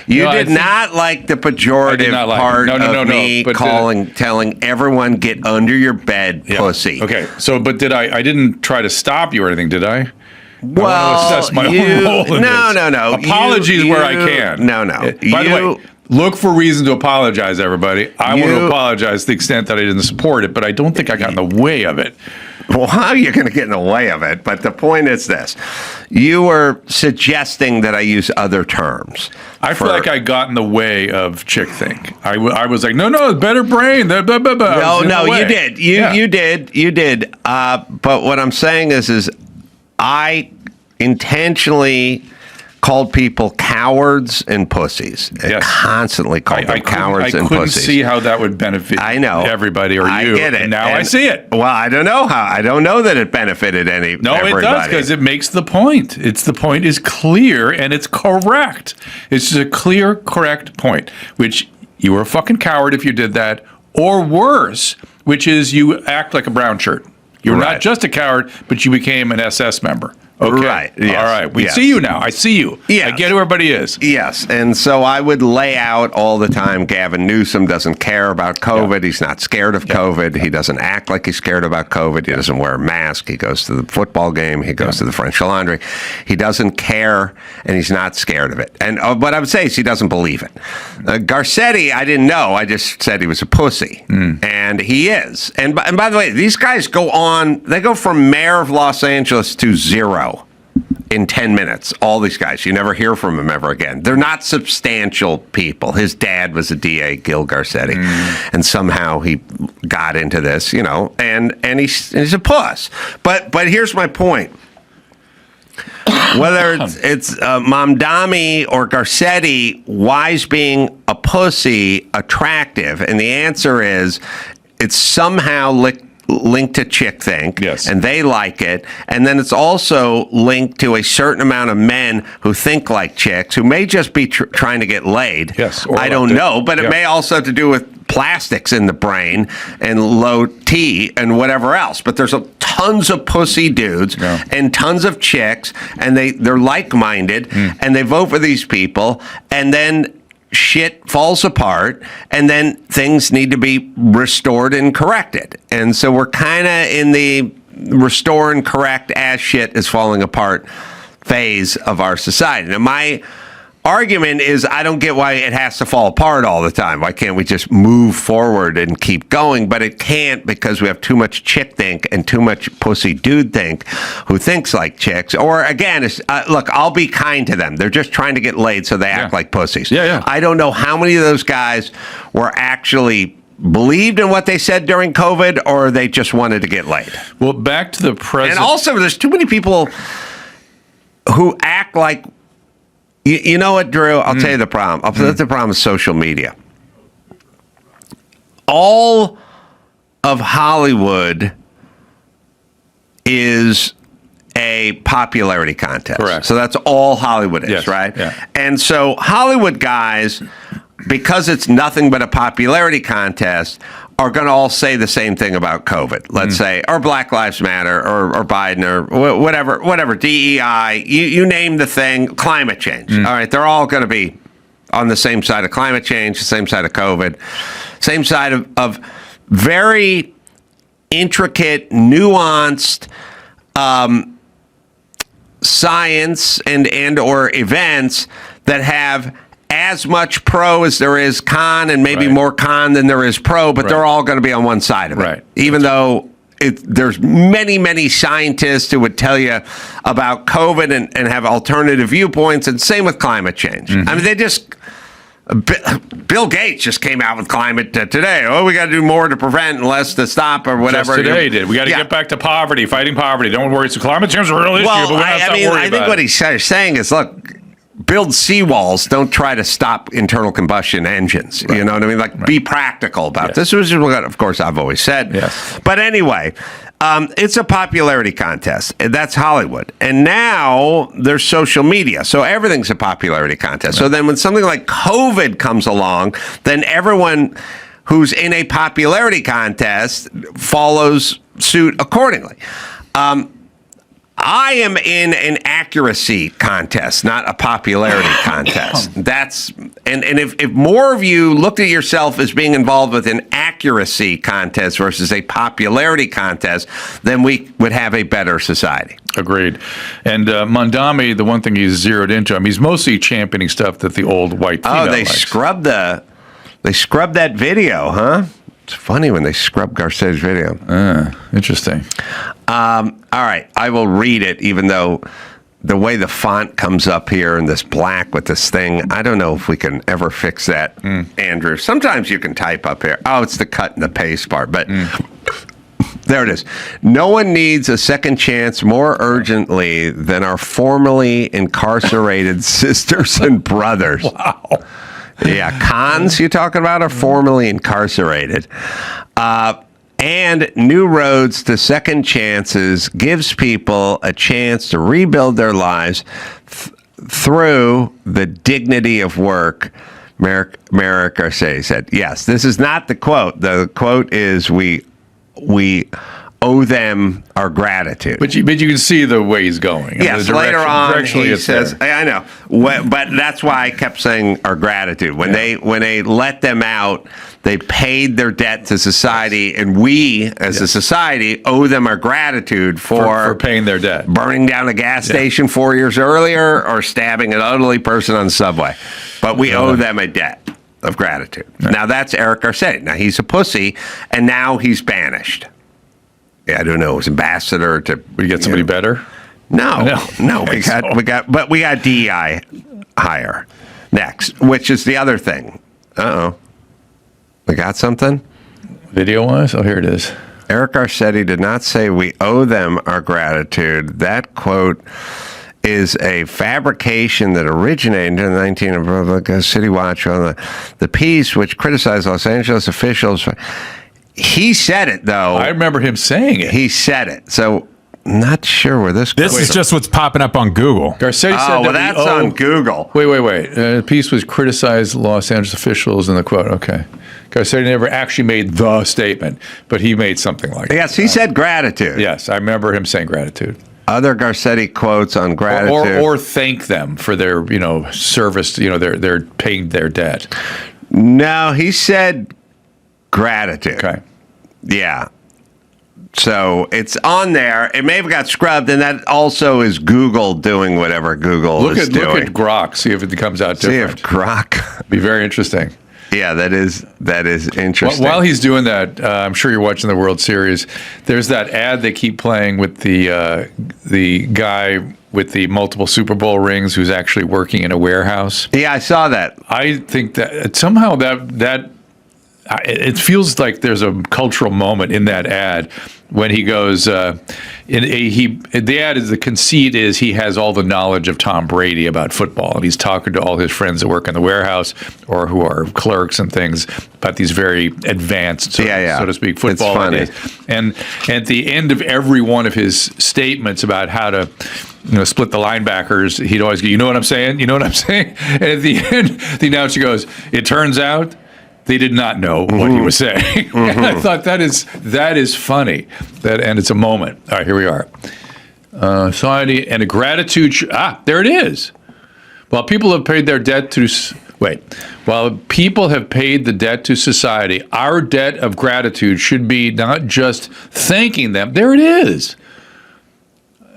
You did not like the pejorative part of me telling everyone, get under your bed, pussy. Okay. So, but I didn't try to stop you or anything, did I? Well, I want to assess my own role in this. No. Apologies where I can. No. By the way, look for reason to apologize, everybody. I want to apologize to the extent that I didn't support it, but I don't think I got in the way of it. Well, how are you going to get in the way of it? But the point is this. You were suggesting that I use other terms. I feel like I got in the way of chick think. I was like, no, better brain. Blah, blah, blah, blah. No, you did. You did. But what I'm saying is I intentionally called people cowards and pussies. Yes. Constantly called them cowards and pussies. I couldn't see how that would benefit everybody or you. I get it. And now I see it. Well, I don't know how. I don't know that it benefited everybody. It does, because it makes the point. The point is clear and it's correct. It's just a clear, correct point, which you were a fucking coward if you did that, or worse, which is you act like a brown shirt. You're not just a coward, but you became an SS member. Okay. Right. Yes. All right. We see you now. I see you. Yes. I get who everybody is. Yes. And so I would lay out all the time, Gavin Newsom doesn't care about COVID. He's not scared of COVID. He doesn't act like he's scared about COVID. He doesn't wear a mask. He goes to the football game. He goes to the French Laundry. He doesn't care, and he's not scared of it. And what I would say is he doesn't believe it. Garcetti, I didn't know. I just said he was a pussy. And he is. And by the way, these guys they go from mayor of Los Angeles to zero in 10 minutes. All these guys, you never hear from them ever again. They're not substantial people. His dad was a DA, Gil Garcetti, and somehow he got into this, and he's a puss. But here's my point. Whether it's Mamdani or Garcetti, why is being a pussy attractive? And the answer is it's somehow linked to chick think, and they like it, and then it's also linked to a certain amount of men who think like chicks, who may just be trying to get laid. I don't know, but it may also have to do with plastics in the brain and low T and whatever else. But there's tons of pussy dudes and tons of chicks, and they're like-minded, and they vote for these people, and then shit falls apart, and then things need to be restored and corrected. And so we're kind of in the restore and correct as shit is falling apart phase of our society. Now, argument is I don't get why it has to fall apart all the time. Why can't we just move forward and keep going? But it can't, because we have too much chick think and too much pussy dude think who thinks like chicks. Or again, look, I'll be kind to them. They're just trying to get laid, so they act like pussies. Yeah. I don't know how many of those guys were actually believed in what they said during COVID, or they just wanted to get laid. Well, back to the president. And also, there's too many people who act like, you know what, Drew? I'll tell you the problem. I'll tell you the problem with social media. All of Hollywood is a popularity contest. Correct. So that's all Hollywood is, right? Yeah. And so Hollywood guys, because it's nothing but a popularity contest, are going to all say the same thing about COVID, let's say, or Black Lives Matter, or Biden, or whatever, DEI, you name the thing, climate change. All right, they're all going to be on the same side of climate change, the same side of COVID, same side of very intricate, nuanced science and or events that have as much pro as there is con, and maybe more con than there is pro, but they're all going to be on one side of it. Right. Even though there's many scientists who would tell you about COVID and have alternative viewpoints, and same with climate change. I mean, they just... Bill Gates just came out with climate today. Oh, we got to do more to prevent and less to stop, or whatever. Just today did. We got to get back to poverty, fighting poverty. Don't worry. So climate change is a real issue, but we're not worried about it. I think what he's saying is, look, build seawalls. Don't try to stop internal combustion engines. You know what I mean? Like, be practical about this. Which is what, of course, I've always said. Yes. But anyway, it's a popularity contest. That's Hollywood. And now there's social media. So everything's a popularity contest. So then when something like COVID comes along, then everyone who's in a popularity contest follows suit accordingly. I am in an accuracy contest, not a popularity contest. That's and if more of you looked at yourself as being involved with an accuracy contest versus a popularity contest, then we would have a better society. Agreed. And Mondami, the one thing he's zeroed into, I mean, he's mostly championing stuff that the old white female they likes. scrubbed that video, huh? It's funny when they scrub Garcetti's video. Interesting. All right, I will read it, even though the way the font comes up here in this black with this thing, I don't know if we can ever fix that, Andrew. Sometimes you can type up here. Oh, it's the cut and the paste part, but there it is. No one needs a second chance more urgently than our formerly incarcerated sisters and brothers. Wow. Yeah, cons you talking about are formerly incarcerated. And New Roads to Second Chances gives people a chance to rebuild their lives through the dignity of work. Merrick Garcetti said, yes, this is not the quote. The quote is, we owe them our gratitude. But you can see the way he's going. Yes, later on he says, I know, but that's why I kept saying our gratitude. When they let them out, they paid their debt to society, and we, as a society, owe them our gratitude for paying their debt. Burning down a gas station 4 years earlier, or stabbing an elderly person on the subway. But we owe them a debt of gratitude. Right. Now, that's Eric Garcetti. Now, he's a pussy, and now he's banished. Yeah, I don't know. It was ambassador to. We get somebody better? No. We got DEI higher next, which is the other thing. We got something? Video-wise? Oh, here it is. Eric Garcetti did not say we owe them our gratitude. That quote is a fabrication that originated in the 19th City Watch on the piece, which criticized Los Angeles officials. He said it, though. I remember him saying it. He said it. So, not sure where this goes. This is just what's popping up on Google. Garcetti said that's on Google. Wait. The piece was criticized Los Angeles officials in the quote. Okay. Garcetti never actually made the statement, but he made something like that. Yes, he said gratitude. Yes, I remember him saying gratitude. Other Garcetti quotes on gratitude. Or thank them for their, service, they're paying their debt. No, he said gratitude. Okay. Yeah. So it's on there. It may have got scrubbed, and that also is Google doing whatever Google is doing. Look at Grok. See if it comes out different. See if Grok. Be very interesting. Yeah, that is interesting. While he's doing that, I'm sure you're watching the World Series. There's that ad they keep playing with the guy with the multiple Super Bowl rings who's actually working in a warehouse. Yeah, I saw that. I think that somehow that it feels like there's a cultural moment in that ad when he goes, the ad is, the conceit is he has all the knowledge of Tom Brady about football, and he's talking to all his friends that work in the warehouse or who are clerks and things about these very advanced, so to speak, football ideas. And at the end of every one of his statements about how to split the linebackers, he'd always go, you know what I'm saying? You know what I'm saying? And at the end, the announcer goes, it turns out they did not know what he was saying. And I thought that is funny. And it's a moment. All right, here we are. Society and a gratitude. There it is. While people have paid their debt to while people have paid the debt to society, our debt of gratitude should be not just thanking them. There it is.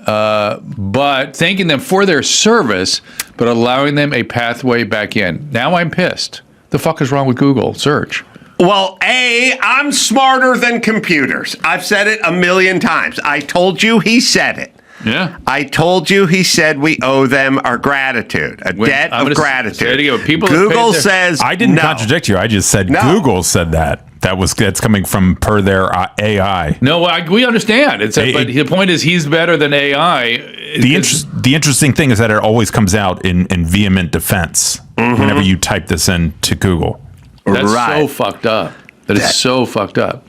But thanking them for their service, but allowing them a pathway back in. Now I'm pissed. The fuck is wrong with Google search? Well, I'm smarter than computers. I've said it a million times. I told you he said it. Yeah. I told you he said we owe them our gratitude, debt of gratitude. Say it again. Google says I didn't contradict you. I just said Google said that. That's coming from per their AI. No, we understand. But the point is he's better than AI. The interesting thing is that it always comes out in vehement defense whenever you type this into Google. That's so fucked up. That is so fucked up.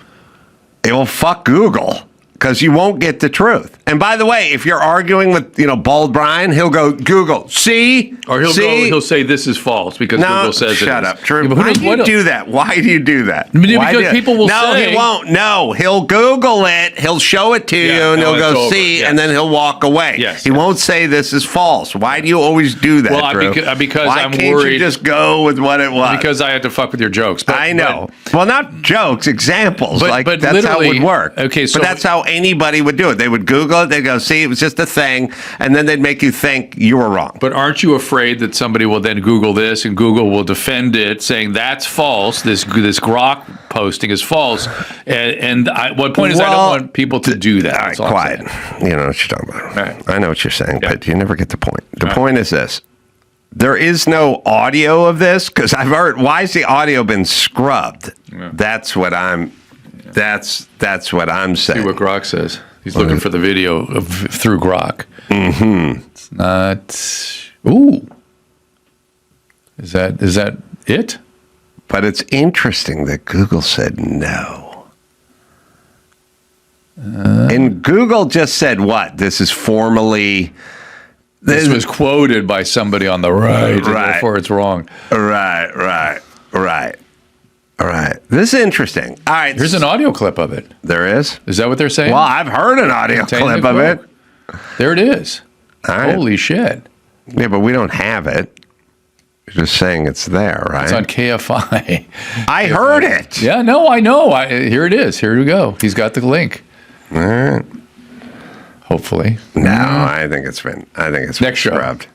It will fuck Google. Because you won't get the truth. And by the way, if you're arguing with, Bald Brian, he'll go, Google, see? Or he'll say this is false because Google says it is. Shut up, Drew. Why do you do that? Why do you do that? Because people will say. No, he won't. No, he'll Google it. He'll show it to you, and he'll go, see, and then he'll walk away. Yes. He won't say this is false. Why do you always do that, Drew? Because Why I'm can't worried. you just go with what it was? Because I had to fuck with your jokes. I know. Well, not jokes, examples. But that's how it would work. Okay, so but that's how anybody would do it. They would Google it. They'd go, see, it was just a thing. And then they'd make you think you were wrong. But aren't you afraid that somebody will then Google this and Google will defend it, saying that's false, this Grok posting is false. And what point is I don't want people to do that. All right, quiet. You know what you're talking about. Right. I know what you're saying, but you never get the point. The point is this. There is no audio of this because I've heard, why has the audio been scrubbed? Yeah. That's what I'm saying. See what Grok says. He's looking for the video through Grok. Mm-hmm. It's not. Ooh. Is that it? But it's interesting that Google said no. And Google just said what? This is formally. This was quoted by somebody on the right, and therefore it's wrong. Right. All right. This is interesting. All right. Here's an audio clip of it. There is? Is that what they're saying? Well, I've heard an audio clip of it. There it is. All right. Holy shit. Yeah, but we don't have it. You're just saying it's there, right? It's on KFI. I heard it. Yeah, no, I know. Here it is. Here we go. He's got the link. All right. Hopefully. No, I think it's been next scrubbed. Show.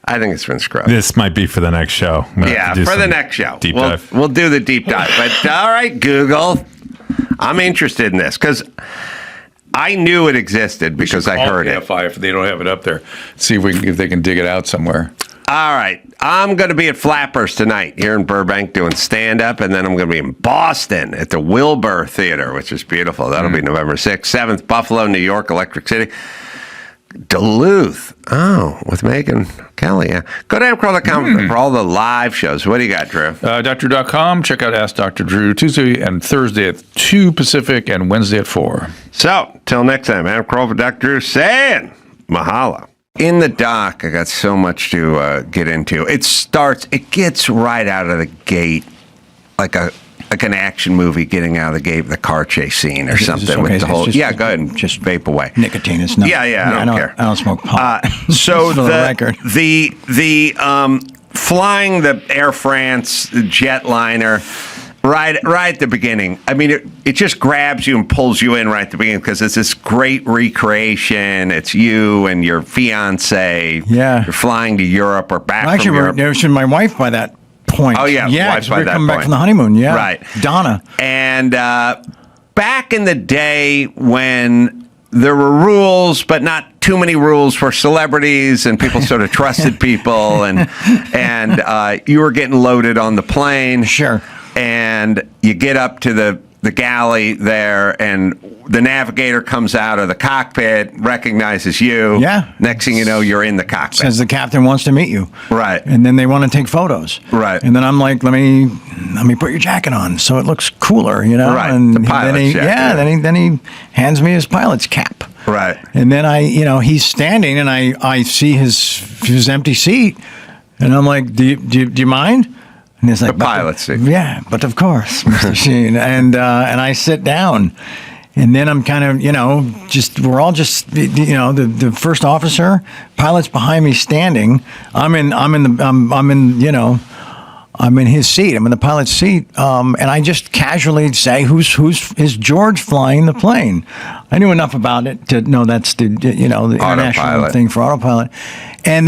I think it's been scrubbed. This might be for the next show. Yeah, for the next show. Deep dive. We'll do the deep dive. But all right, Google, I'm interested in this because I knew it existed because I heard it. If they don't have it up there, see if they can dig it out somewhere. All right, I'm going to be at Flappers tonight here in Burbank doing stand-up, and then I'm going to be in Boston at the Wilbur Theater, which is beautiful. That'll be November 6th, 7th, Buffalo, New York, Electric City. Duluth. Oh, with Megan Kelly. Yeah. Go to adamcarolla.com for all the live shows. What do you got, Drew? Dr.com. Check out Ask Dr. Drew Tuesday and Thursday at 2 Pacific and Wednesday at 4. So, till next time, Adam Carolla for Dr. Drew saying mahalo. In the doc, I got so much to get into. It gets right out of the gate like an action movie getting out of the gate with a car chase scene or something. With the whole, go ahead and just vape away. Nicotine is not. Yeah, I don't care. I don't smoke pot. So for the record. the flying the Air France jetliner Right at the beginning. I mean, it just grabs you and pulls you in right at the beginning because it's this great recreation. It's you and your fiance. Yeah. You're flying to Europe or back from Europe. Actually, my wife by that point. Oh, yeah. Yeah, Wife by we're that coming point. back from the honeymoon. Yeah. Right. Donna. And back in the day when there were rules, but not too many rules for celebrities, and people sort of trusted people, and you were getting loaded on the plane. Sure. And you get up to the galley there, and the navigator comes out of the cockpit, recognizes you. Yeah. Next thing you know, you're in the cockpit. Says the captain wants to meet you. Right. And then they want to take photos. Right. And then I'm like, let me put your jacket on so it looks cooler, you know? Right. And The pilot's jacket. then he hands me his pilot's cap. Right. And then he's standing, and I see his empty seat, and I'm like, do you mind? And he's like, the pilot seat. Yeah, but of course, Mr. Sheen. And I sit down, and then I'm kind of, we're all just, the first officer, pilot's behind me standing. I'm in his seat. I'm in the pilot's seat, and I just casually say, "Is George flying the plane?" I knew enough about it to know that's the international thing for autopilot. And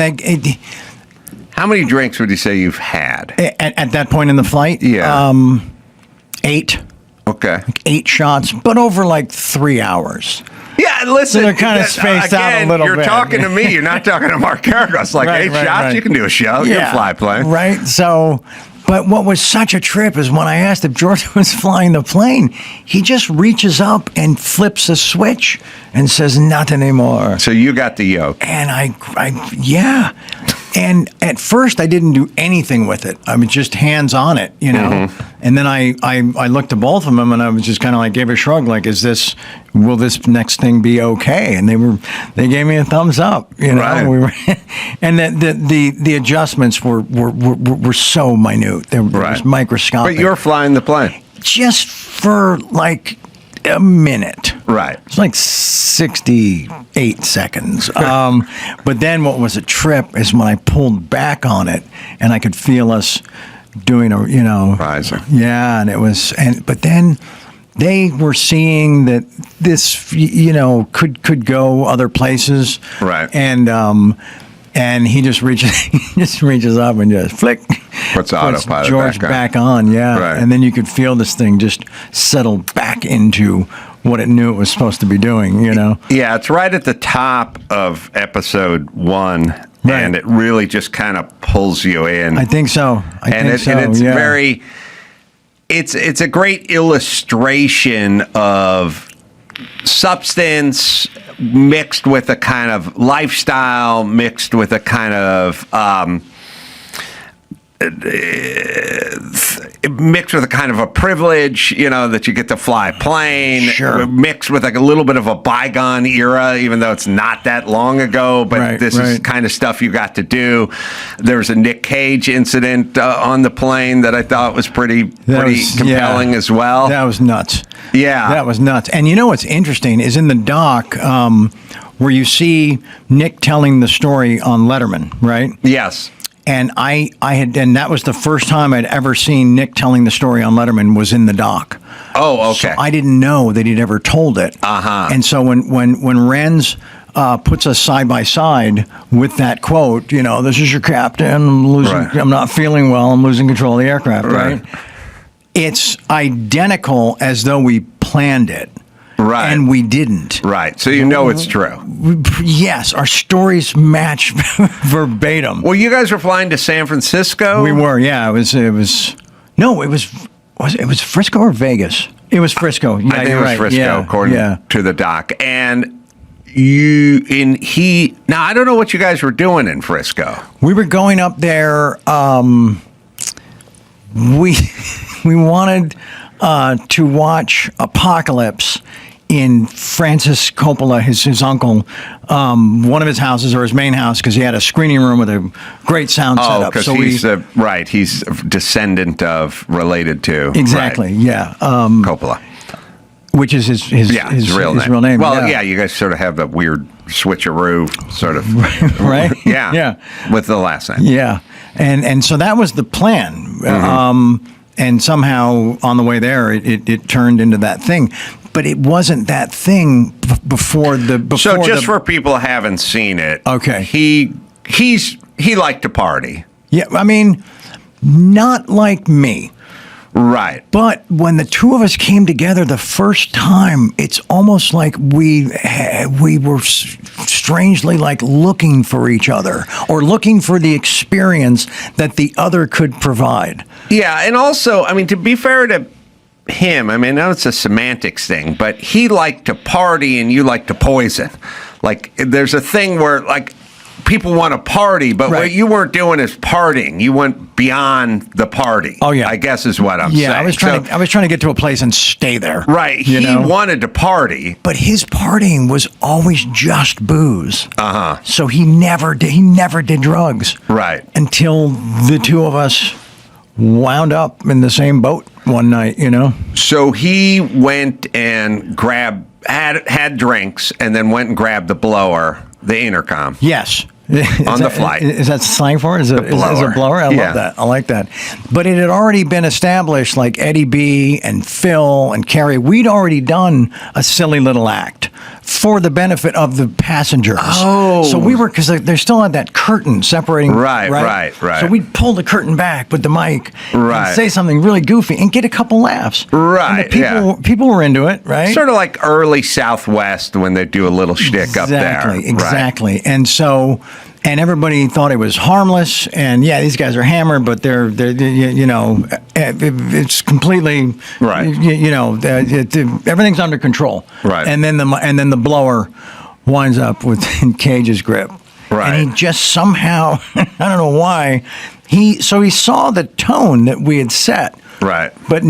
how many drinks would you say you've had at that point in the flight? Yeah, 8. Okay, like 8 shots, but over like 3 hours. Yeah, listen, so they're kind of spaced out a little bit. You're talking to me. You're not talking to Mark Carrico. It's like 8 shots. Right. You can do a show. You can fly a plane. Right. So, but what was such a trip is when I asked if George was flying the plane, he just reaches up and flips a switch and says, "Not anymore." So you got the yoke. And yeah. And at first, I didn't do anything with it. I was just hands on it, Mm-hmm. And then I looked at both of them, and I was just kind of like gave a shrug, like, will this next thing be okay? And they gave me a thumbs up, Right. And the adjustments were so minute. They were just microscopic. But you're flying the plane just for like a minute. Right. It's like 68 seconds. But then what was a trip is when I pulled back on it and I could feel us doing rising. Yeah, and it was, but then they were seeing that this, could go other places. Right. And he just reaches up and just flick. Puts autopilot George back on, yeah. Right. And then you could feel this thing just settle back into what it knew it was supposed to be doing, Yeah, it's right at the top of episode 1, right. And it really just kind of pulls you in. I think so. And it's very, it's a great illustration of substance mixed with a kind of lifestyle, mixed with a kind of mixed with a kind of a privilege, that you get to fly a plane. Sure. Mixed with like a little bit of a bygone era, even though it's not that long ago. But this is kind of stuff you got to do. There was a Nick Cage incident on the plane that I thought was pretty compelling as well. That was nuts. Yeah. That was nuts. And what's interesting is in the doc where you see Nick telling the story on Letterman, right? Yes. And and that was the first time I'd ever seen Nick telling the story on Letterman was in the doc. Oh, okay. So I didn't know that he'd ever told it. Uh-huh. And so when Renz puts us side by side with that quote, this is your captain, I'm not feeling well, I'm losing control of the aircraft, right? It's identical as though we planned it. Right. And we didn't. Right. So it's true. Yes, our stories match verbatim. Well, you guys were flying to San Francisco? We were, yeah. It was Frisco or Vegas? It was Frisco. Yeah, I think it was Frisco, according to the doc. And now I don't know what you guys were doing in Frisco. We were going up there. We wanted to watch Apocalypse in Francis Coppola, his uncle, one of his houses or his main house, because he had a screening room with a great sound setup. Because he's a descendant related to exactly, yeah, Coppola, which is his real name. Well, yeah, you guys sort of have the weird switcheroo sort of, right? Yeah, with the last name. Yeah, and so that was the plan. Mm-hmm. And somehow on the way there, it turned into that thing. But it wasn't that thing before the. So just for people who haven't seen it, okay, he liked to party. Yeah, I mean, not like me. Right. But when the two of us came together the first time, it's almost like we were strangely like looking for each other or looking for the experience that the other could provide. Yeah, and also, I mean, to be fair to him, I mean, I know it's a semantics thing, but he liked to party and you like to poison. Like, there's a thing where, like, people want to party, but what you weren't doing is partying. You went beyond the party. Oh yeah, I guess is what I'm saying. Yeah, I was trying to get to a place and stay there. Right. He wanted to party, but his partying was always just booze. Uh-huh. So he never did drugs. Right. Until the two of us wound up in the same boat one night, So he went and had drinks and then went and grabbed the blower, the intercom. Yes. On the flight. Is that slang for it? Is it a blower? I love that. I like that. But it had already been established, like Eddie B and Phil and Carrie, we'd already done a silly little act for the benefit of the passengers. Oh. So we were, because they still had that curtain separating. Right. So we'd pull the curtain back with the mic right. and say something really goofy and get a couple laughs. Right. And people were into it, right? Sort of like early Southwest when they do a little shtick up there. Exactly. Right. And so, and everybody thought it was harmless. And yeah, these guys are hammered, but they're it's completely right. Everything's under control. Right. And then the blower winds up within Cage's grip. Right. And he just somehow, I don't know why, he saw the tone that we had set. Right. But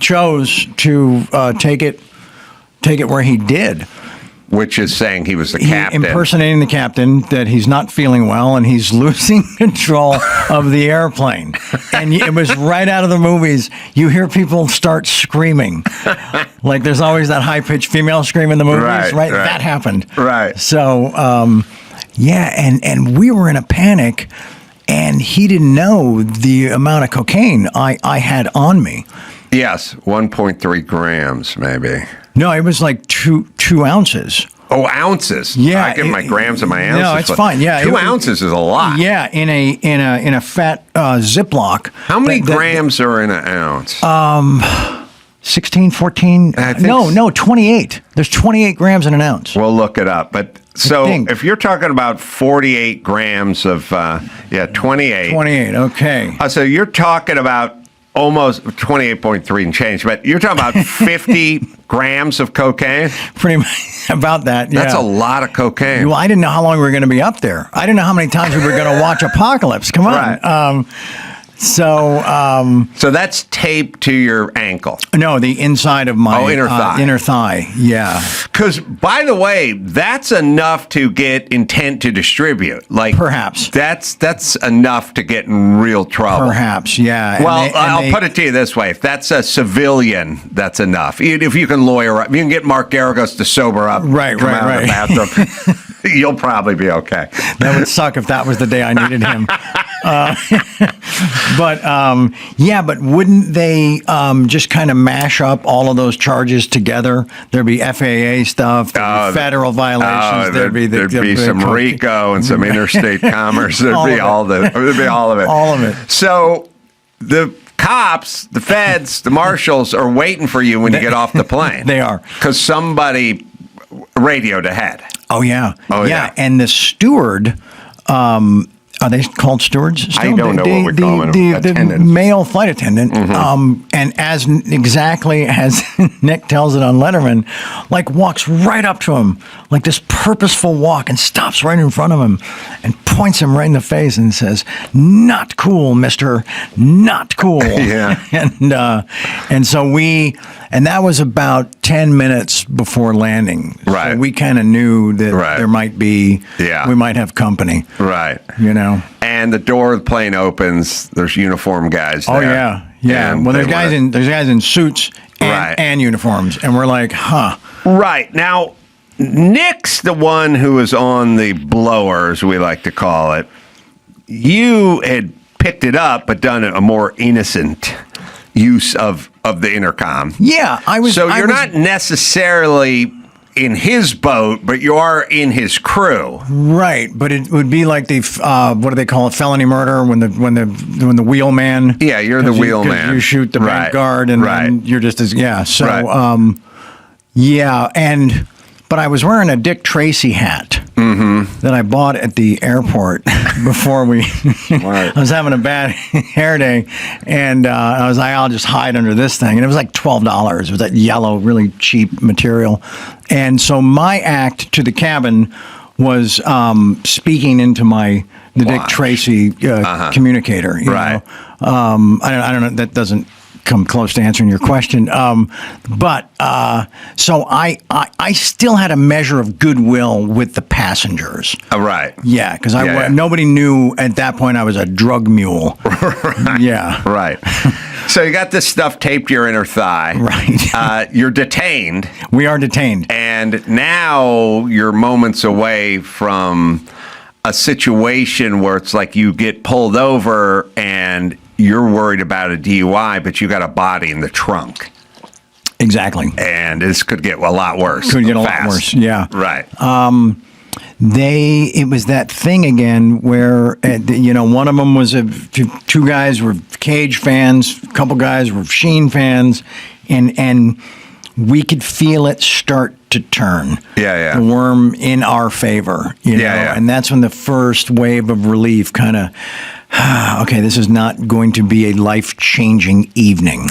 chose to take it where he did. Which is saying he was the captain. Impersonating the captain, that he's not feeling well and he's losing control of the airplane. And it was right out of the movies. You hear people start screaming. Like there's always that high-pitched female scream in the movies, right? That happened. Right. So, and we were in a panic, and he didn't know the amount of cocaine I had on me. Yes, 1.3 grams, maybe. No, it was like two ounces. Oh, ounces. Yeah, I get my grams and my ounces. No, it's fine. Yeah, 2 ounces is a lot. Yeah, in a fat Ziploc. How many grams are in an ounce? 16, 14. No, 28. There's 28 grams in an ounce. We'll look it up. But so if you're talking about 48 grams of 28. 28. Okay. So you're talking about almost 28.3 and change, but you're talking about 50 grams of cocaine? Pretty much about that, yeah. That's a lot of cocaine. Well, I didn't know how long we were going to be up there. I didn't know how many times we were going to watch Apocalypse. Come on. Right. So that's taped to your ankle? No, the inside of my inner thigh. Inner thigh, yeah. Because, by the way, that's enough to get intent to distribute. Like perhaps that's enough to get in real trouble. Perhaps, yeah. Well, I'll put it to you this way: if that's a civilian, that's enough. If you can lawyer up, if you can get Mark Garagos to sober up, come out of the bathroom. You'll probably be okay. That would suck if that was the day I needed him. But wouldn't they just kind of mash up all of those charges together? There'd be FAA stuff, there'd be federal violations, there'd be some RICO and some interstate commerce. There'd be all of it. All of it. So the cops, the feds, the marshals are waiting for you when you get off the plane. They are. Because somebody radioed ahead. Oh, yeah. Oh, yeah. And the steward, are they called stewards still? I don't know what we call them. The male flight attendant. Mm-hmm. And exactly as Nick tells it on Letterman, like walks right up to him, like this purposeful walk, and stops right in front of him and points him right in the face and says, "Not cool, mister. Not cool." Yeah. And so and that was about 10 minutes before landing. Right. So we kind of knew that there might be, we might have company. Right. And the door of the plane opens. There's uniformed guys there. Oh, yeah. Yeah. And well, there's guys in suits and uniforms. And we're like, huh. Right. Now, Nick's the one who was on the blower, as we like to call it. You had picked it up, but done a more innocent use of the intercom. Yeah, So you're not necessarily in his boat, but you are in his crew. Right, but it would be like what do they call it? Felony murder when the wheelman. Yeah, you're the wheelman. You shoot the bank guard, and then you're just as So, but I was wearing a Dick Tracy hat that I bought at the airport before I was having a bad hair day, and I was like, I'll just hide under this thing, and it was like $12. It was that yellow, really cheap material, and so my act to the cabin was speaking into the Dick Tracy communicator. You know? I don't know. That doesn't come close to answering your question. But so I still had a measure of goodwill with the passengers. Right. Yeah, because nobody knew at that point I was a drug mule. Right. Yeah. Right. So you got this stuff taped to your inner thigh. Right. You're detained. We are detained. And now you're moments away from a situation where it's like you get pulled over and you're worried about a DUI, but you got a body in the trunk. Exactly. And this could get a lot worse. Could get a lot worse, yeah. Right. It was that thing again where, one of them was two guys were Cage fans, a couple guys were Sheen fans, and we could feel it start to turn. Yeah. The worm in our favor, you know? And that's when the first wave of relief kind of, okay, this is not going to be a life-changing evening.